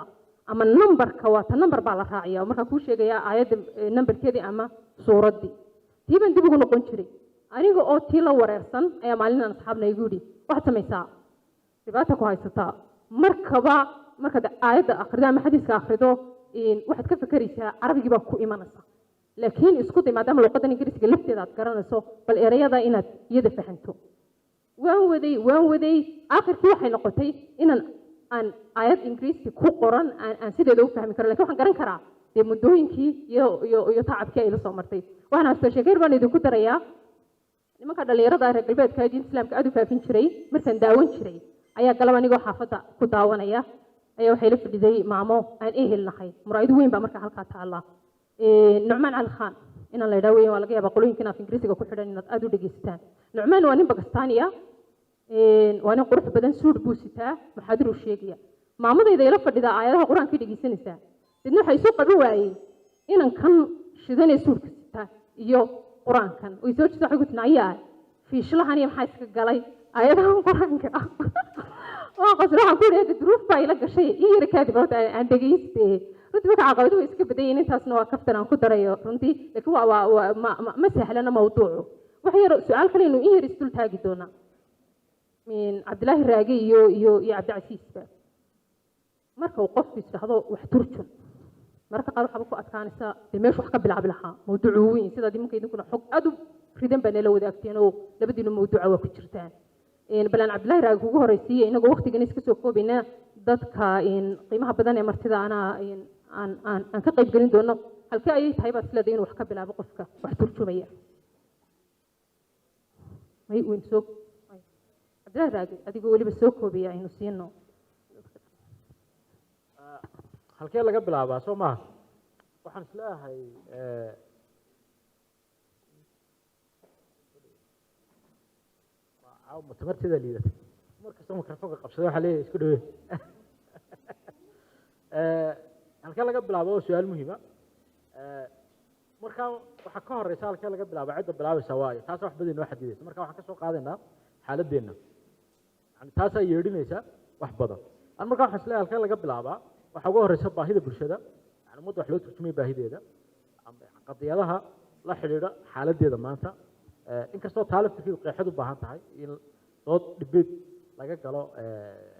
ama numbarka waata number baa la raaciya markaa kuu sheegaya aayadda numberkeedii ama suuraddii tii baan dib ugu noqon jiray aniga oo tii la wareersan ayaa maalin aan asxaabna igu yidhi waxaad samaysaa dhibaata ku haysataa markaad aayadda akhrido ama xadiiska akhrido waxaad ka fakeraysaa carabigii baa ku imanaysa laakiin isku day maadaama luqaddan ingiriiska lafteeda aad garanayso bal erayada inaad iyada fahanto waan waday aakhirkii waxay noqotay inaan aan aayad ingiriiski ku qoran aan sideeda u fahmi karo lakin waxaan garan karaa dee muddooyinkii iyo tacabkii ay la soo martay waxaan hasta sheekeer baan idinku darayaa nimanka dhalinyarada reer galbeedka diinta islaamka aad u faafin jiray markaan daawan jiray ayaa galab anigoo xaafadda ku daawanaya ayaa waxay la fadhiday maamo aan ehel nahay muraayado weyn baa markaa halkaa taalla nucmaan cali khan inaan la idhaa weyn waa laga yaabaa qolooyinkiin af ingiriisiga ku xidhan inaad aad u dhegeysataan nucmaan waa nin bakistaaniya waa nin qurux badan suudh buu sitaa maxaadiruu sheegaya maamadayda ila fadhidaa aayadaha qur-aanka dhegeysanaysaa dadna waxay isu qaban waayeen inan kan shidanee suudhka sitaa iyo qur-aankan way soo jirta waxay ku tinayaa fiishlahan iyo maxaa iska galay aayadahan qur-aanka ah waa qosla waxaan ku idhi duruuf baa ila gashay in yara kaadib horta aan dhegeyste runtii marka caqabadu way iska badan yihiin intaasna waa kaftan aan ku darayo runtii laakiin ma sahlana mawduucu wax yar su-aal kale inuu in yar isdul taagi doonaa cabdilaahi raage iyo cabdicasiisba marka uu qofku isdhahdo wax turjun mararka qaar waxaaba ku adkaanaysa dee meesha wax ka bilaabi lahaa mawduucu weyn sidaad iminka idinkuna xog aad u ridan baa nala wadaagteen oo labadiina mawduuca waa ku jirtaan balaan cabdillaahi raagi kugu horeysiiyey inagoo waqtigan iska soo koobaynaa dadka qiimaha badan ee martida aan ka qayb gelin doono halkee ayay tahay baad isleedahay inuu wax ka bilaabo qofka wax turjumaya may weyn soo cabdillaahi raagi adigoo weliba soo koobaya aynu siino halkee laga bilaabaa soo maaha waxaan isleeyahay mutamartida liidata markasta mikrofoonka qabsada waxaa leeyahay isku dhawe halkee laga bilaabo oo su-aal muhiima markaa waxaa ka horeysa halkee laga bilaabo cidda bilaabaysa waayo taasa wax badan inoo xadidaysa marka waxaan kasoo qaadaynaa xaaladeenna yani taasaa yeedhinaysa wax badan an markaa waxaan isleeyahay halkee laga bilaabaa waxaa uga horeysa baahida bulshada yani ummadda wax loo turjumay baahideeda qadiyadaha la xidhiidha xaaladeeda maanta inkastoo taaliftirkeedu qeexad u baahan tahay in dood dhibeed laga galo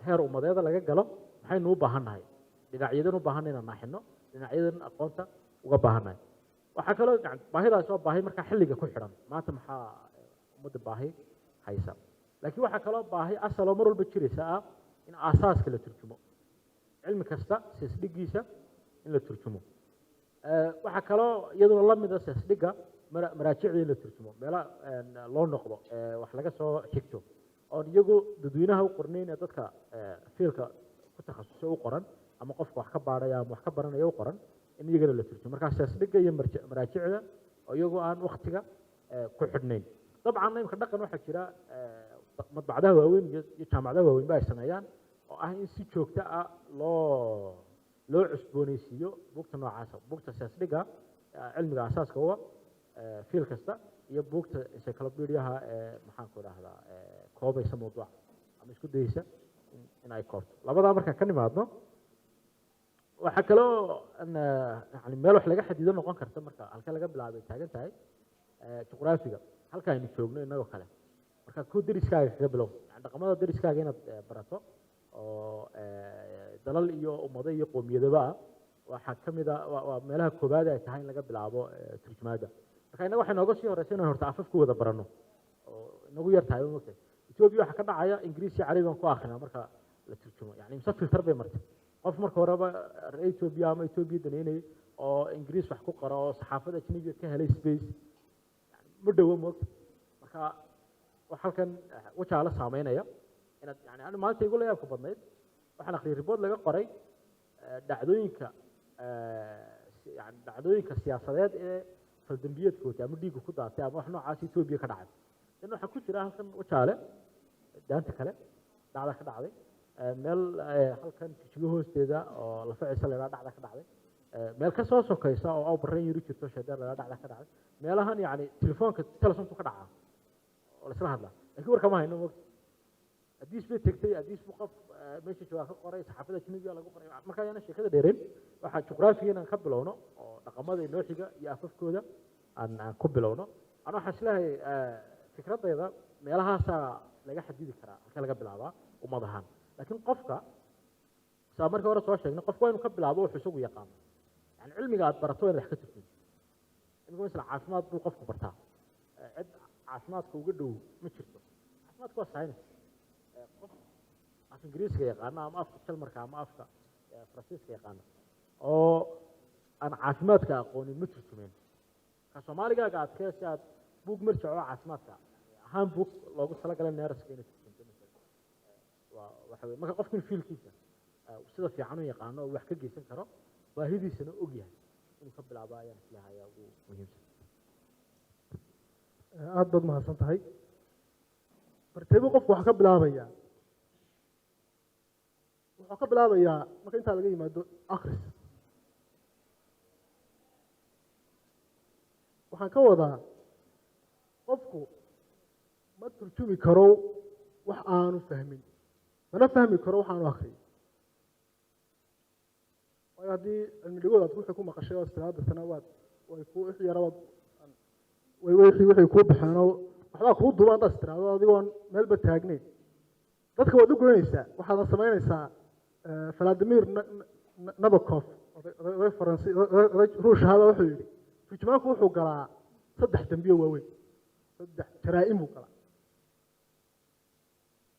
heer ummadeeda laga galo maxaynu u baahan nahay dhinacyadan u baahan inaan naaxino dhinacyadan aqoonta uga baahan nahay waxaa kaloo baahidaas waa baahi markaa xilliga ku xidhan maanta maxaa ummadda baahi haysa laakiin waxaa kaloo baahi asaloo mar walba jiraysa ah in aasaaska la turjumo cilmi kasta seesdhigiisa in la turjumo waxaa kaloo iyaduna la mid a seesdhiga maraajicda in la turjumo meela loo noqdo wax laga soo xigto oon iyagu dadweynaha u qornayn ee dadka fiilka ku takhasusay u qoran ama qofka wax ka baadhaya ama wax ka baranaya u qoran in iyagana la turjumo markaa seesdhiga iyo maraajicda oo iyagu aan waktiga ku xidhnayn dabcan imka dhaqan waxaa jira madbacdaha waaweyn iyo jaamacadaha waaweyn ba ay sameeyaan oo ah in si joogto ah loo cusboonaysiiyo buugta noocaasa buugta seesdhiga cilmiga asaaska uga fiil kasta iyo buugta encyclopediaha maxaan ku idhaahdaa koobaysa mawduuca ama isku dayeysa in ay koobto labadaa markaan ka nimaadno waxaa kaloo yani meel wax laga xadido noqon karta marka halkee laga bilaabay taagan tahay juqraafiga halka aynu joogno inagoo kale marka ku deriskaaga kaga bilow yani dhaqamada deriskaaga inaad barato oo dalal iyo ummado iyo qoomiyadaba ah waxaa ka mid a waa meelaha koobaad ay tahay in laga bilaabo turjumaadda marka inaga waxay nooga sii horeysa inaan horta afaf ku wada barano oo inagu yar tahay mogtahay etoobiya waxaa ka dhacaya ingiriis iyo carabi baan ku akrinaa marka la turjumo yani mise filter bay martay qof marka horeba reer etoobiya ama etoobiya daneynayay oo ingiriis wax ku qora oo saxaafada ajnabiga ka helay space ma dhowo moogta marka wax halkan wajaa la saameynaya inaad yani ani maalinta igu la yaabka badnayd waxaan akhriyay report laga qoray dhacdooyinka siyaasadeed ee faldambiyeedkooti ama dhiigga ku daatay ama wax noocaas etoobiya ka dhacay in waxaa ku jira halkan wajaale daanta kale dhacda ka dhacday meel halkan jijigo hoosteeda oo lafa ciise la idhaha dhacda ka dhacday meel ka soo sokaysa oo awbarran yari jirto sheedeer la idhaha dhacda ka dhacday meelahan yani telefoonka telesonku ka dhacaa oo la isla hadlaa laakiin warkama hayno mogta hadiis bay tegtay hadiis buu qof meesha joogaa ka qoray saxaafada ajnabiga lagu qoray marka ayaana sheekada dheereen waxaa juqraafiga inaan ka bilowno oo dhaqamada inoo xiga iyo afafkooda aan ku bilowno ana waxaan isleeyahay fikradayda meelahaasaa laga xadidi karaa halkee laga bilaabaa ummad ahaan laakiin qofka saa markii hore soo sheegnay qofku waa inuu ka bilaabo wuxuu isagu yaqaano yani cilmiga aad barato inaad wax ka turjumo imika misla caafimaad buu qofku bartaa cid caafimaadka uga dhow ma jirto caafimaadku waa science qof af ingiriiska yaqaana ama afka jalmarka ama afka faransiiska yaqaana oo aan caafimaadka aqoonin ma turjumeen ka soomaaligaaga adkee si aad buug marjac oo caafimaadka ahaan buug loogu talagalay neeraska inay turjumto waxa weye marka qofku fiilkiisa sida fiican u yaqaano oo wax ka geysan karo baahidiisana og yahay inuu ka bilaabo ayaan islahayaa ugu muhiimsan aada baad mahadsan tahay marteebuu qofku wax ka bilaabayaa wuxuu ka bilaabayaa marka intaa laga yimaado akris waxaan ka wadaa qofku ma turjumi karo wax aanu fahmin mana fahmi karo wax aanu akriyo waayo haddii cilmi dhigood aad wixii ku maqashay oo istiraadasana waad way ku wixii yara waad wixii kuu baxeenoo waxbaa kuu duuban haddaad istiraado adigoon meelba taagneyn dadka waad u goynaysaa waxaadna samaynaysaa Vladimir Nabokov oday faransi oday ruush ahaa wuxuu yidhi turjumaanku wuxuu galaa 3 dambiyo waaweyn saddex jaraa'im buu galaa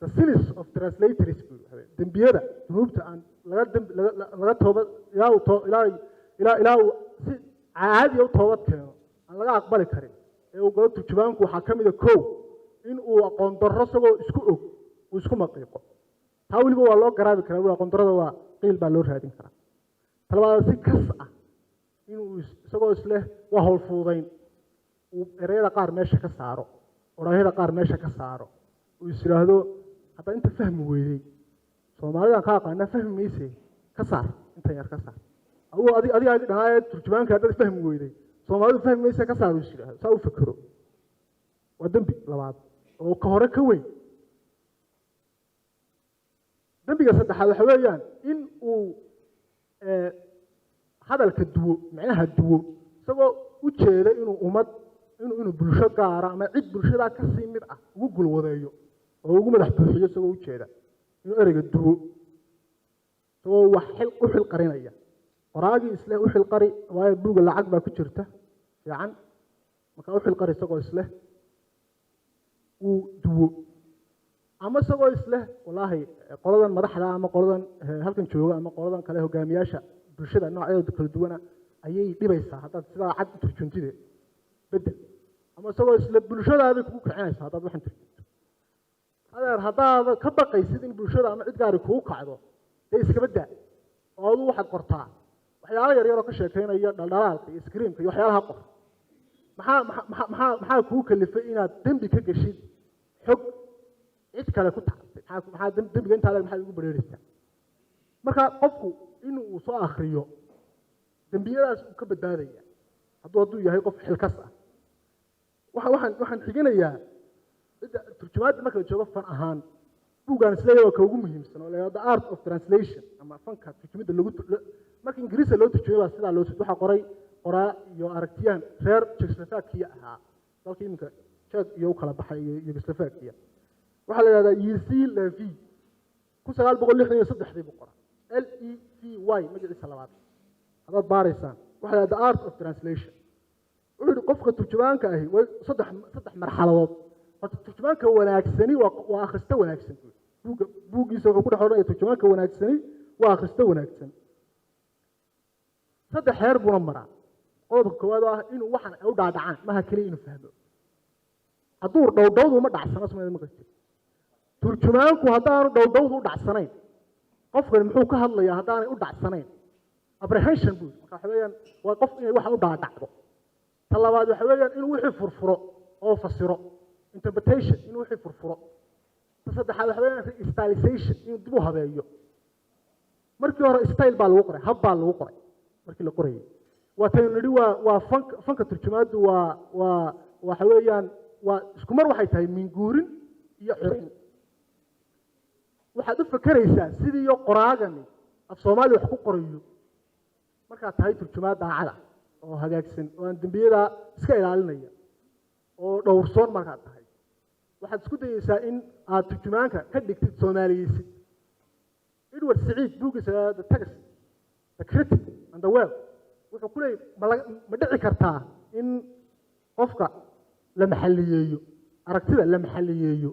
the sins of translators buu yidhahdaa dembiyada dunuubta aan laga toobad ilaa uu si caadiya u toobad keeno aan laga aqbali karin ee uu galo turjumaanku waxaa ka mid a kow in uu aqoon darro isagoo isku og uu isku maqiiqo taa weliba waa loo garaabi karaa aqoon darrada waa qiil baa loo raadin karaa talabaad si kas ah inuu isagoo isleh waa hawl fududayn uu ereyada qaar meesha ka saaro odhaahyada qaar meesha ka saaro uu is yidhaahdo haddaa inta fahmi weydey soomaalidan ka aqaana fahmi mayse ka saar intan yar ka saar adiga dhanaaye turjumaanka haddaad fahmi weyday soomaalidu fahmi mayse ka saar uu is yidhaahdo saa u fekero waa dembi labaad oo ka hore ka weyn dembiga saddexaad waxa weeyaan in uu hadalka duwo micnaha duwo isagoo u jeeda inuu ummad inuu bulsho gaara ama cid bulshadaa ka sii mid ah ugu gulwadeeyo oo ugu madax buuxiyo isagoo u jeeda inuu ereyga duwo isagoo wax u xil qarinaya qoraagii isleh u xil qari waayo buuga lacag baa ku jirta fiican markaa u xil qari isagoo isleh uu duwo ama isagoo isleh wallaahi qoladan madaxda ama qoladan halkan jooga ama qoladan kale hogaamiyaasha bulshada noocyada kala duwana ayay dhibaysaa haddaad sidaa cad u turjuntide bedel ama isagoo isle bulshadaaday kugu kicinaysaa haddaad waxan turjunto adeer haddaad ka baqaysid in bulshada ama cid gaari kugu kacdo dee iskaba daa oo aduu waxaad qortaa waxyaalo yar yaroo ka sheekaynaya dhaldhalaalka iyo iskriimka iyo waxyaalaha qor maxaa kugu kalifay inaad dembi ka geshid xog cid kale ku tacabtay maxaa dembiga intaa maxaad ugu bareeraysaa marka qofku inuu soo akriyo dembiyadaas uu ka badbaadaya hadduu yahay qof xilkas ah waxaan xiginayaa turjumaadda marka la joogo fan ahaan buuggaan isleeyahay waa ka ugu muhiimsan oo la the art of translation ama fanka turjumidda marka ingiriisa loo turjumay baa sidaa loo waxaa qoray qoraa iyo aragtiyaan reer Czechoslovakia ahaa dalkii iminka Czech iyo u kala baxay iyo Czechoslovakia waxaa la yidhahdaa Yevgeny Levy 1963 buu qoraa LEVY magaciisa labaad haddaad baaraysaan waxaa la the art of translation wuxuu yidhi qofka turjumaanka ahi way saddex marxaladood horta turjumaanka wanaagsani waa akhrista wanaagsan buuggiisa wuxuu ku dhex odhanaya turjumaanka wanaagsani waa akhrista wanaagsan saddex heer buuna maraa qodobka koowaad oo ah inuu waxan ay u dhaadhacaan maha keliya inuu fahmo hadduu dhowdhowdu uma dhacsano sumada ma gartid turjumaanku haddaanu dhowdhowdu u dhacsanayn qofkan muxuu ka hadlayaa haddaanay u dhacsanayn apprehension buu marka waxa weeyaan waa qof inay waxan u dhaadhacdo ta labaad waxa weeyaan inuu wixii furfuro oo fasiro interpretation inuu wixii furfuro ta saddexaad waxa weeyaan stylization inuu dib u habeeyo markii hore style baa lagu qoray hab baa lagu qoray markii la qorayay waa tan nidhi waa fanka turjumaaddu waxa weeyaan waa isku mar waxay tahay minguurin iyo xurin waxaad u fakeraysaa sidii iyo qoraagani af soomaali wax ku qorayo markaad tahay turjumaad daacada oo hagaagsan oo aan dembiyada iska ilaalinaya oo dhowrsoon markaad tahay waxaad isku dayaysaa in aad turjumaanka ka dhigtid soomaaliyeysid Edward Said buuggiisa the text the critic and the well wuxuu ku leeyahay ma dhici kartaa in qofka la maxalliyeeyo aragtida la maxalliyeeyo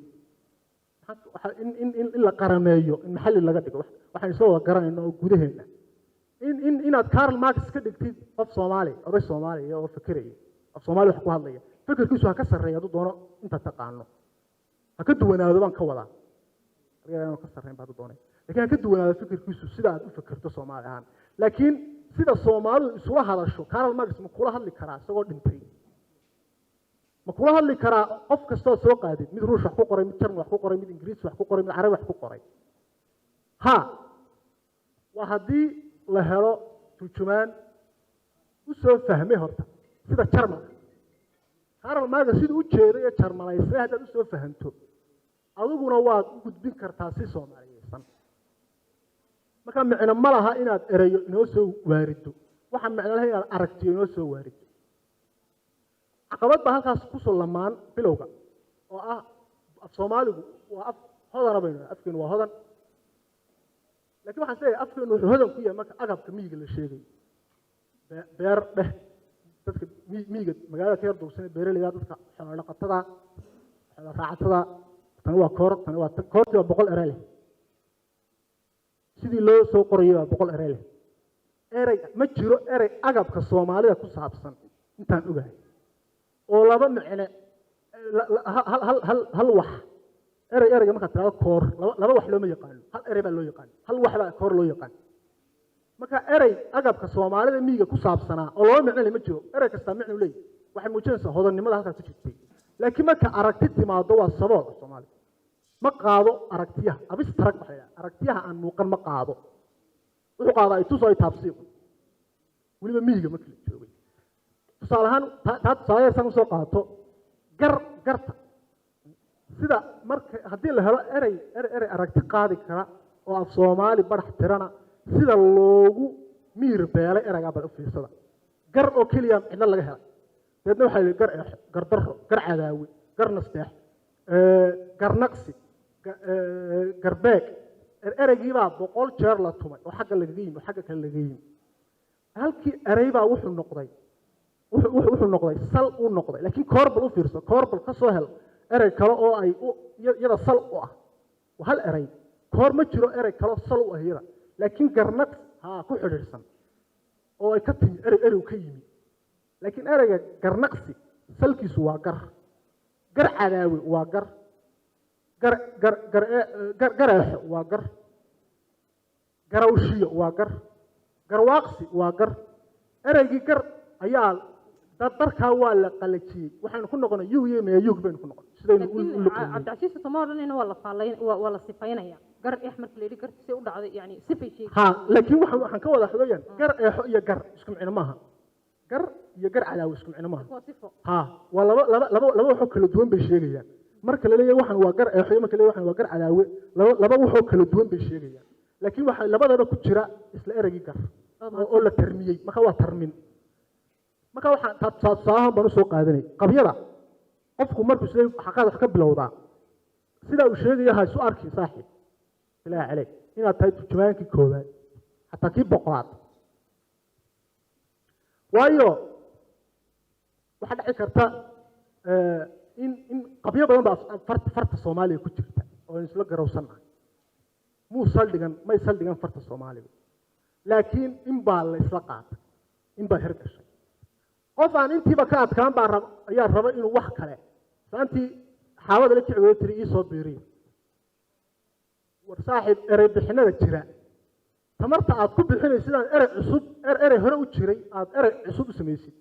in la qarameeyo in maxalli laga dhigo waxaan soo wada garanayno oo gudaheena inaad Karl Marx ka dhigtid qof Soomaali oday Soomaali oo fikiraya af Soomaali wax ku hadlaya fikirkiisu ha ka sarreeyo hadduu doono inta taqaano ha ka duwanaado baan ka wadaa ariga ka sarreyn baad doonay laakiin ha ka duwanaado fikirkiisu sida aad u fikirto Soomaali ahaan laakiin sida Soomaalidu isula hadasho Karl Marx ma kula hadli karaa isagoo dhintay ma kula hadli karaa qof kastoo soo qaadid mid ruush wax ku qoray mid Jarmal wax ku qoray mid Ingiriis wax ku qoray mid Carabi wax ku qoray ha waa haddii la helo turjumaan u soo fahmay horta sida Jarmal Karl Marx siduu u jeeday ee Jarmalaysay haddaad u soo fahanto adiguna waad u gudbin kartaa si Soomaaliyeysan marka micno ma laha inaad erayo inoo soo waarido waxa micno laha inaad aragtiyo inoo soo waarido caqabad baa halkaas ku soo lamaan bilowga oo ah af Soomaaligu waa af hodan bayna afkeenu waa hodan laakiin waxaan leeyahay afkeenu wuxuu hodan ku yahay marka agabka miyiga la sheegay beer dheh dadka miyiga magaalada ka yar duugsan beeraleyda dadka xoolo dhaqatada xoolo raacatada tan waa koor tan waa koortii waa 100 eray leh sidii loo soo qorayo waa 100 eray leh eray ma jiro eray agabka Soomaalida ku saabsan intaan ogahay oo laba macne hal wax erayga marka tiraado koor laba wax looma yaqaan hal eray baa loo yaqaan hal wax baa koor loo yaqaan marka eray agabka Soomaalida miyiga ku saabsanaa oo laba macne ma jiro eray kasta macne uu leeyahay waxay muujinaysaa hodannimada halkaas ku jirtay laakiin marka aragti timaado waa sabool Soomaali ma qaado aragtiyaha abstract waxa aragtiyaha aan muuqan ma qaado wuxuu qaadaa ay tusoo ay taabsiin waliba miyiga marka la joogay tusaalahan tusaalahan soo qaato garta sida marka haddii la helo eray aragti qaadi kara oo af Soomaali barax tirana sida loogu miir beelay erayga bal u fiirsada gar oo kaliya cidna laga helay dadna waxa la gar darro gar cadaawi gar nasteex gar naqsi garbeeg eraygii baa 100 jeer la tumay oo xagga laga yimi xagga kale laga yimi halkii eray baa wuxuu noqday sal uu noqday laakiin koorbal u fiirso koorbal ka soo hel eray kale oo ay yada sal u ah hal eray koor ma jiro eray kale sal u ah yada laakiin garnaq ku xidhiidhsan oo ay ka timi eray ka yimi laakiin erayga garnaqsi salkiisu waa gar cadaawi waa gareexo waa garawshiyo waa garwaaqsi waa eraygii gar ayaa darkaa waa la qalajiyey waxaynu ku noqonay yug baynu ku noqonay sidaynu u luqeeyay cabdicasiis tamo dhan waa la sifaynaya gar marka la yidhi gartiisay u dhacday yani sifay sheegay laakiin waxaan ka wada xogayaan gar eexo iyo gar isku micno maaha gar iyo gar cadaawi isku micno maaha waa laba waxoo kala duwan bay sheegayaan marka la leeyahay waxaan waa gar eexo marka la leeyahay waxaan waa gar cadaawi laba waxoo kala duwan bay sheegayaan laakiin waxa labadaba ku jira isla eraygii gar oo la tarmiyey marka waa tarmin marka waxaan taasaahan baan soo qaadanay qabyada qofku markuu sidee xaqada wax ka bilowdaa sida uu sheegay ha isu arki saaxiib ilaa calay inaad tahay turjumaankii koowaad hatta kii boqolaad waayo waxa dhici karta in qabyo badan baa farta Soomaaliya ku jirta oo isla garowsanahay may saldhigan farta Soomaaliya laakiin in baa la isla qaatay in baa hergashay qof aan intiiba ka adkaan baa ayaa raba inuu wax kale saantii xaawada la kiciyay tiri ii soo biiriyo war saaxiib eray bixinada jira tamarta aad ku bixinaysid sidaan eray cusub eray hore u jiray aad eray cusub u sameeysid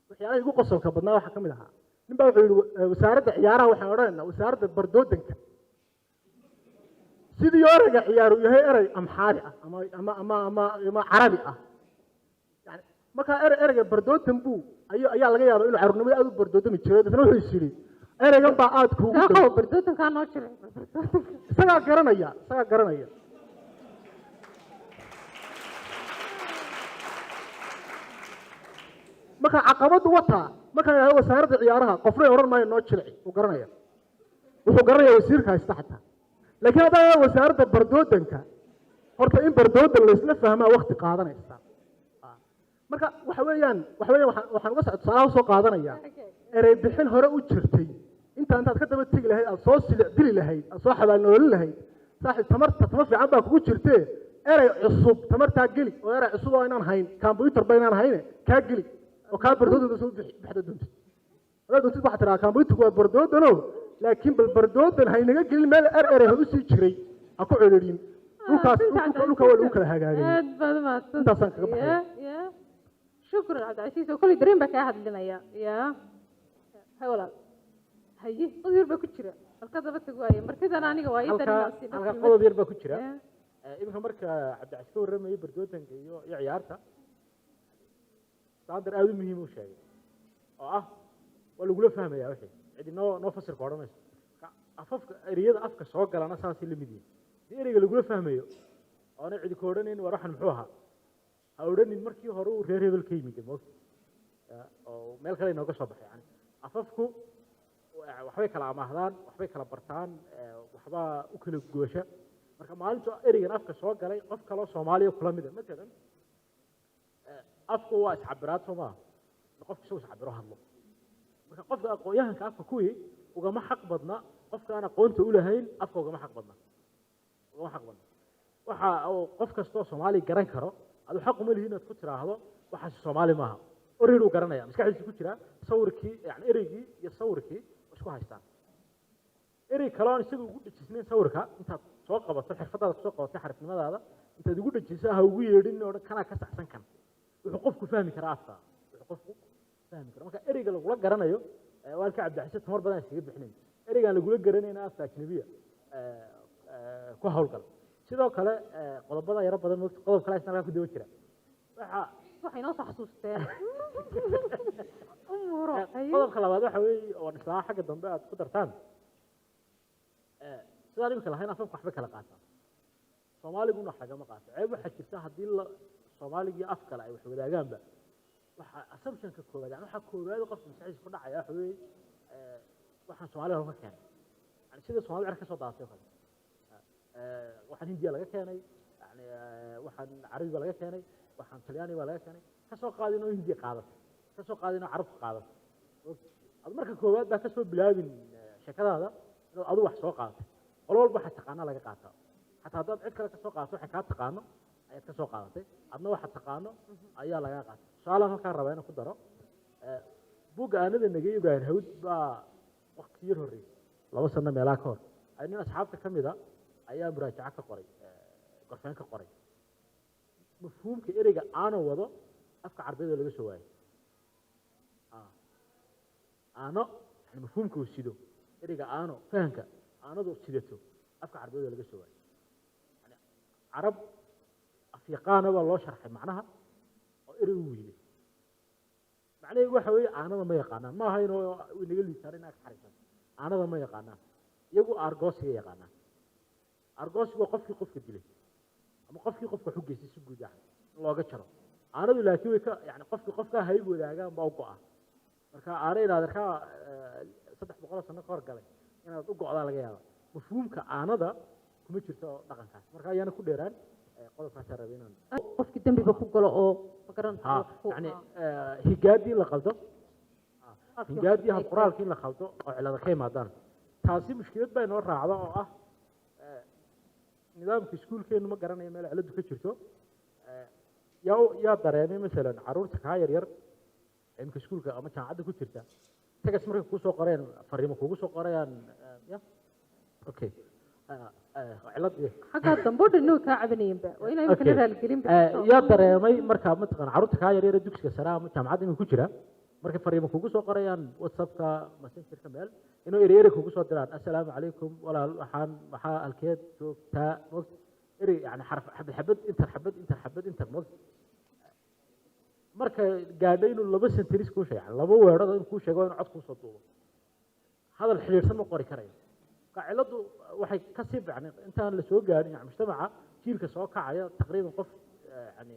waxyaalaha ugu qosolka badnaa waxa kamid ahaa nin baa wuxuu yiri wasaaradda ciyaaraha waxaan odhanaynaa wasaaradda bardoodanka sidii erayga ciyaaru yahay eray amxaari ah ama carabi ah yani marka erayga bardoodan buu ayaa laga yaabaa inuu carruurnimada aad u bardoodami jiray dadna wuxuu yiri eraygan baa aad kuugu dhow bardoodanka noo jiray isagaa garanaya marka caqabadu wata marka ay wasaaradda ciyaaraha qofna oran maayo noo jilci uu garanaya wuxuu garanaya wasiirka haysta xataa laakiin haddana wasaaradda bardoodanka horta in bardoodan la isla fahmaa waqti qaadanaysa marka waxa weeyaan waxaan uga socod salaah soo qaadanaya eray bixin hore u jirtay intaad ka daba tagi lahayd aad soo silic dili lahayd aad soo xabaalnoolin lahayd saaxiib tama fiican baa kugu jirtee eray cusub tamartaa geli oo eray cusub oo inaan hayn computer ba inaan hayne kaa geli oo kaa bardoodan soo bixda doontid adaa doontid waxaa tiraa computerku waa bardoodano laakiin bal bardoodan haynaga gelin meel eray hore usii jiray ha ku celirin dhulka waa lagu kala hagaagay intaasaan kaga baxay شكرا عبد العزيز وكل درين بك أحد لنا يا هاي ولا هاي قدير بكتير الكذا بتقولي مركز أنا قوايد أنا قدير بكتير إمك مركز عبد العزيز ورمي بردوتن كيو يعيارته صادر أوي مهم وشيء ولا يقولوا فهم يا أخي عندي نو فسر قرآن أفك رياض أفك سواق على ناس هاسي اللي مدين دي اللي يقولوا فهم يو أنا عندي كورنين وراح نحوها أوردني مركي هرو رير بالكيمي كده أو مال خلينا نقص صباح يعني أفكو وحبي كلام مهلان وحبي كلام برتان وحبا أكل جوشة مركا مالتو إريجن أفك سواق علي أفك الله سومالي وكلام ده مثلا أفكو واس عبرات سوما qofka soo cabiro hadlo marka qofka aqoonyahanka afka kuwii ugama xaq badna qofka aan aqoonta u lahayn afka ugama xaq badna waxa qof kastoo Soomaali garan karo adu xaq uma lihiin inaad ku tiraahdo waxa Soomaali maaha oreer uu garanaya maskaxdiisa ku jira sawirkii yani ereygii iyo sawirkii isku haystaan erey kale oo isagu ugu dhajisneen sawirka intaad soo qabato xirfadaada soo qabatay xarifnimadaada intaad ugu dhajiso ha ugu yeedhin oo kana ka saxsan kan wuxuu qofku fahmi karaa afka marka ereyga lagu garanayo walka Cabdi tamar badan iskaga bixinay ereygan lagu garanayna afka ajnabiga ku hawlgal sidoo kale qodobada yar badan qodob kale isna ku daba jira waxay noo xasuusteen qodobka labaad waxa weeye oo islaa xagga dambe aad ku dartaan sidaan imika lahayn afafka waxba kala qaataan Soomaaligu wax laga ma qaato ceeb waxa jirta hadii la Soomaaliga af kale ay wax wadaaganba waxa assumption-ka koowaad waxa koowaad qofka maskaxdiisa ku dhacaya waxa weeye waxaan Soomaaliga ka keenay yani sida Soomaaliga ka soo daatay waxaan Hindiya laga keenay yani waxaan Carabiga laga keenay waxaan Talyaaniga laga keenay ka soo qaadino Hindiya qaadato ka soo qaadino Carab qaadato ad marka koowaad baa ka soo bilaabin shakadaada inaad adu wax soo qaadato qol walba waxa taqaana laga qaataa hatta hadaad cid kale ka soo qaadato waxa ka taqaano ayaad ka soo qaadatay adna waxa taqaano ayaa laga qaatay su'aalaha halka rabaa inaan ku daro buugga aanada nagay Ibrahim Hawd baa waqti yar horeeyay 2 sano meelaha ka hor ayna asxaabta kamida ayaa muraajaca ka qoray qorfaan ka qoray mafhuumka ereyga aano wado afka Carabiga laga soo waayay aano mafhuumka uu sido ereyga aano fahanka aanadu sidato afka Carabiga laga soo waayay yani Arab Afrikaana waa loo sharxay macnaha oo erey uu yiri macnaheedu waxa weeye aanada ma yaqaanaan ma aha inuu inaga liisarin ag xarisan aanada ma yaqaanaan iyagu argosiga yaqaanaan argosiga qofka dilay ama qofka xugeysay si guud ah looga jaro aanadu laakiin way ka yani qofka hayb wadaagaan baa u go'a marka aanayda ka 300 sano ka hor galay inaad u go'daa laga yaabo mafhuumka aanada kuma jirto dhaqankaas marka ayana ku dheeraan qodobkaas rabeenan qofkii dambiga ku galo oo magaranto yani higaadii la qaldo higaadii hab qoraalkii la qaldo oo cilada ka yimaadaan taasi mushkilad bay noo raacdo oo ah nidaamka iskuulkeenu ma garanayo meel ciladu ka jirto yaa dareemay midalan caruurta ka yar imka iskuulka ama jaamacadda ku jirta tagas markay ku soo qoreen fariimo kugu soo qorayaan ya okay cilad xaga dambe inuu ka cabanayeenba waa inay kala raalgelin yaa dareemay marka mataqaan caruurta ka yar dugsiga sare ama jaamacadda inuu ku jira markay fariimo kugu soo qorayaan WhatsApp-ka Messenger-ka meel inuu ereere kugu soo diraan assalaamu calaykum walaal waxaan waxa alkeed joogtaa waqti erey yani xabad inta waqti marka gaadhay inuu 2 sentence ku sheegay 2 weerood in ku sheego in cod ku soo duubo hadal xiriirsan ma qori karayo qaciladu waxay ka sii bacnay intaan la soo gaarin yani mujtamaca jiilka soo kacaya taqriiban qof yani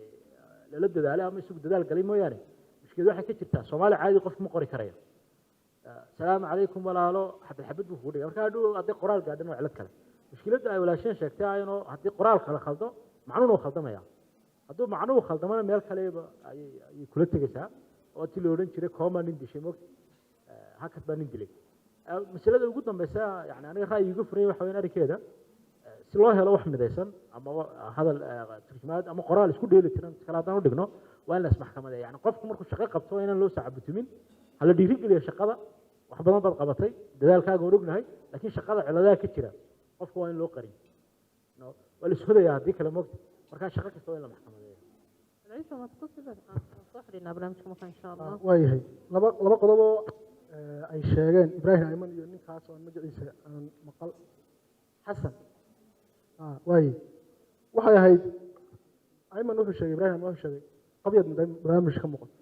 la dadaalay ama isugu dadaal galay mooyaane mushkilad waxay ka jirtaa Soomaali caadi qof ma qori karayo salaamu calaykum walaalo xabad buu ku dhigay marka hadii qoraal gaadhan waa cilad kale mushkiladda ay walaasheen sheegtay ayno hadii qoraal kala khaldo macnuhu khaldamaya hadduu macnuhu khaldamana meel kale ay kula tagaysaa oo tii loo oran jiray common in dishay moogta hakad baan dilay masalada ugu dambaysa yani aniga ra'yiga furay waxa weyn arikeeda si loo helo wax midaysan ama hadal turjumaad ama qoraal isku dheeli tiran kala hadaan u dhigno waa in la ismaxkamadeeyo yani qofku markuu shaqo qabto waa in loo saacabutumin hala dhiirigeliyo shaqada wax badan baad qabatay dadaalkaaga orognahay laakiin shaqada ciladaha ka jira qofku waa in loo qarin waa la isku dayaa haddii kale moogta marka shaqo kasta waa in la maxkamadeeyo العيشة ما تقصد صحرنا برنامجكم إن شاء الله waayahay laba qodob oo ay sheegeen Ibrahim Ayman iyo ninkaas oo magaciisa aan maqal Xasan waayay waxay ahayd Ayman wuxuu sheegay Ibrahim wuxuu sheegay qabyad barnaamijka muuqato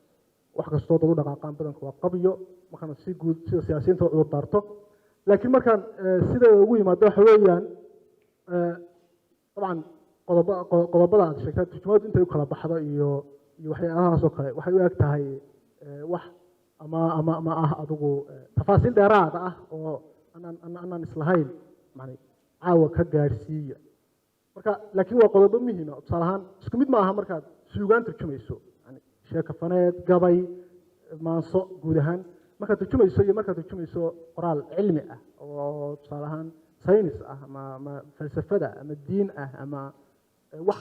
wax kastoo dad u dhaqaaqaan badanka waa qabyo markaan si guud sida siyaasiyiinta u darto laakiin markaan sida ugu yimaado waxa weeyaan طبعا qodobada aad sheegtay turjumaadu intay u kala baxdo iyo waxyaalahaas oo kale waxay u eg tahay wax ama ah adigu tafaasiil dheeraad ah oo aanan islahayn yani caawa ka gaadhsiiya marka laakiin waa qodobo muhiima tusaale ahaan isku mid ma aha markaad suugaan turjumayso yani sheeko faneed gabay maanso guud ahaan markaad turjumayso iyo markaad turjumayso qoraal cilmi ah oo tusaale ahaan saynis ah ama falsafada ama diin ah ama wax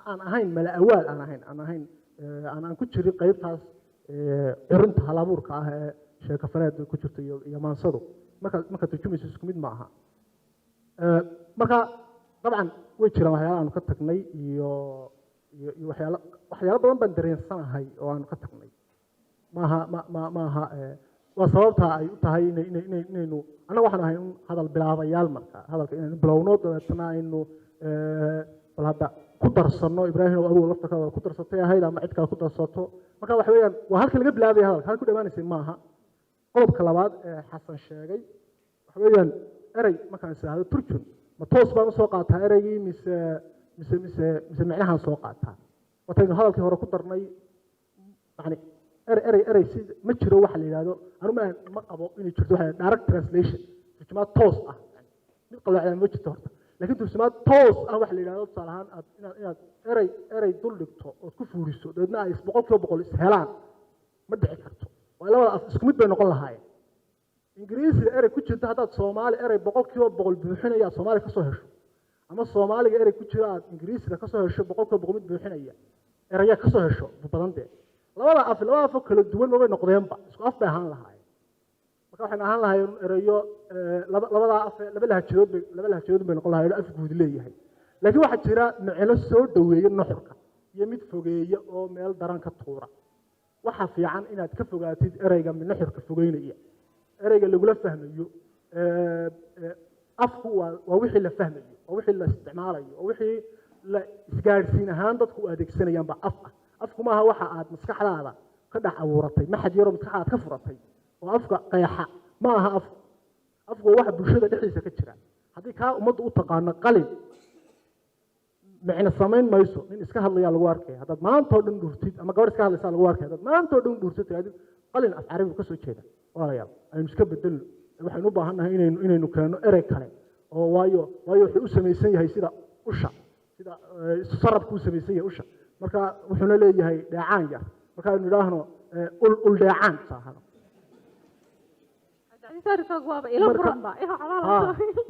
aan ahayn mala awaal aan ku jirin qaybtaas curinta halabuurka ah ee sheekafaneed ku jirta iyo maansadu markaad turjumayso isku mid ma aha marka dabcan way jiraan waxyaala aanu ka tagnay iyo waxyaalo badan baan dareensanahay oo aanu ka tagnay maaha waa sababtaa ay u tahay inaynu annaga waxaan ahay un hadal bilaabayaal marka hadalka inaynu bilowno dabeetana aynu bal hadda ku darsanno ibraahim oo adigu lafta ka ku darsatay ahayd ama cid kale ku darsato marka waxa weeyaan waa halka laga bilaabaya hadalka halka ku dhammaanaysay maaha qodobka labaad ee xasan sheegay waxa weeyaan erey markaan isiraahdo turjun ma toos baan usoo qaataa ereygii mise micnahaan soo qaataa wataynu hadalkii hore ku darnay yani erey si ma jiro waxa la yidhahdo anu ma qabo inay jirto waxa direct translation turjumaad toos ah mid qalloocdan ma jirto horta laakiin turjumaad toos ah waxa la yidhahdo tusaale ahaan inaad erey dul dhigto ood ku fuuriso dabeedna ay 100% is helaan ma dhici karto waa labada af isku mid bay noqon lahaayeen ingiriisiga erey ku jirta haddaad soomaali erey 100% buuxinaya aad soomaali kasoo hesho ama soomaaliga erey ku jira aad ingiriisiga kasoo hesho 100% mid buuxinaya eraya kasoo hesho badan dee labada af kala duwan way noqdeenba isku af bay ahaan lahaayeen marka waxaan ahaan lahaayeen erayo laba lahjadood bay noqon lahaayeen af guud leeyahay laakiin waxaa jira macno soo dhaweeya nuxurka iyo mid fogeeya oo meel daran ka tuura waxa fiican inaad ka fogaatid ereyga nuxurka fogeynaya ereyga lagula fahmayo afku waa wixii la fahmayo waa wixii la isticmaalayo waa wixii la isgaadhsiin ahaan dadku u adeegsanayaanba afku maaha waxa aad maskaxdaada ka dhex abuuratay maxad yaroo maskaxdaad ka furatay oo afka qeexa ma aha afku waa waxa bulshada dhexdiisa ka jira haddii kaa ummaddu u taqaano qalin micno samayn mayso nin iska hadlayaa lagu arkaya haddaad maantoo dhan dhurtid ama gabadh iska hadlaysaa lagu arkaya haddaad maantoo dhan dhurtid tiraadid qalin af carabigu ka soo jeeda walaalayaal aynu iska bedelno waxaynu u baahannahay inaynu keenno erey kale oo waayo wuxuu u samaysan yahay sida usha sida sarabku u samaysan yahay usha marka wuxuuna leeyahay dheecaan yar marka aynu idhaahno ul dheecaan saahano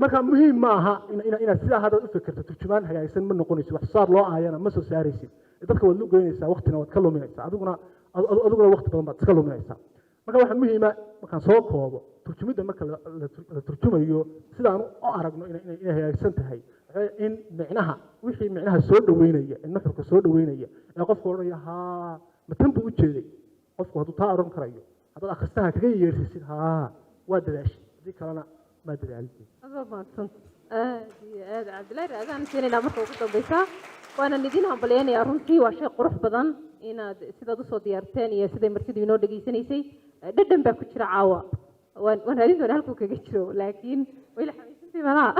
marka muhiim ma aha inaad sidaa haddaad u fikirto turjumaan hagaagsan ma noqonaysid wax saar loo aayana ma soo saaraysid dadka waad lugeynaysaa waqtina waad ka luminaysaa adiguna waqti badan baad iska luminaysaa marka waxaa muhiima markaan soo koobo turjumidda marka la turjumayo sidaan u aragno inay hagaagsan tahay in micnaha wixii micnaha soo dhaweynaya nuxurka soo dhaweynaya ee qofku odhanaya haa matan buu u jeeday qofku hadduu taa odhan karayo haddaad akhristaha kaga yeersisid haa waa dadaashay haddii kalena maa dadaalid aad cabdillahi raadaan siinayna marka ugu dambaysaa waana idin hambaleynayaa runtii waa shay qurux badan inaad sidaad usoo diyaarteen iyo siday martidu inoo dhegaysanaysay dhadhan baa ku jira caawa waan raadin doonaa halkuu kaga jiro laakiin wayla xamiisantii malaha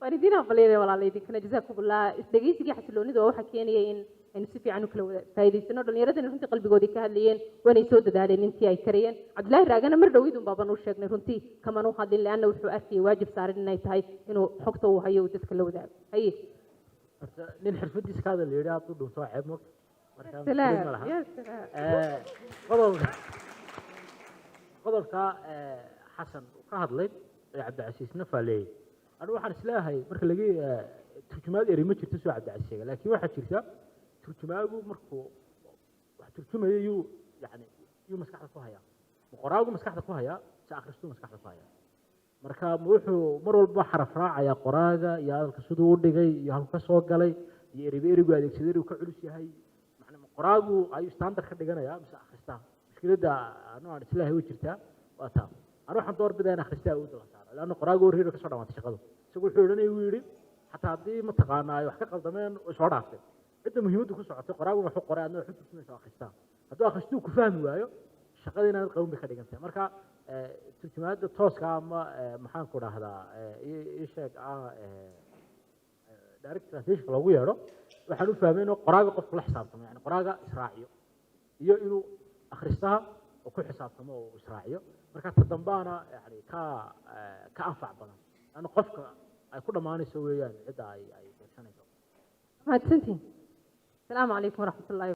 waan idin hambalyeynaya walaalaydinkana jazaakumullah isdhegaysigii xasiloonida waa waxaa keenaya in aynu si fiican u kala wada faa'iidaysano dhallinyaradana runtii qalbigoodii ka hadlayeen waanay soo dadaaleen intii ay karayeen cabdillaahi raagana mar dhaweyd un baaban u sheegnay runtii kaman u hadlin leanna wuxuu arkayay waajib saaran inay tahay inuu xogta uu hayo uu dadka la wadaago haye nin xirfadiisa ka hadal yidhi aad u dhunto ceeb mogta qodobka xasan ka hadlay ee cabdicasiisna faaleeyey anigu waxaan isleeyahay marka laga turjumaad eri ma jirto soo cabdicasiis sheega laakiin waxaa jirta turjumaagu markuu wax turjumayo yuu maskaxda ku hayaa qoraagu maskaxda ku hayaa si akhristuu maskaxda ku hayaa marka wuxuu mar walba xaraf raacayaa qoraaga iyo hadalka siduu u dhigay iyo halku ka soo galay iyo erigu adeegsaday inuu ka culus yahay qoraagu ayuu standard ka dhiganayaa mise akhristaa mushkiladda aan islaahay way jirtaa waa taa anu waxaan doorbidaa in akhristaa awoodda la saaro laanna qoraagu horreer ka soo dhawaatay shaqadu isagu wuxuu odhanaya uu yidhi xataa haddii mataqaanaa ay wax ka qaldameen way soo dhaaftay cidda muhiimaddu ku socotay qoraaguna wuxuu qoray adna waxu turjumaysa akhristaa hadduu akhristuu ku fahmi waayo shaqada inaanad qaban bay ka dhigan tahay marka turjumaadda tooska ama maxaan ku dhahdaa ii sheeg direct translation loogu yeedho waxaan u fahmay inuu qoraaga qofku la xisaabtamo yani qoraaga israaciyo iyo inuu akhristaha oo ku xisaabtamo oo israaciyo marka ta dambaana yani ka anfac badan laanna qofka ay ku dhammaanayso weeyaan cidda ay beegsanayso mahadsantiin asalaamu calaykum waraxmat ullahi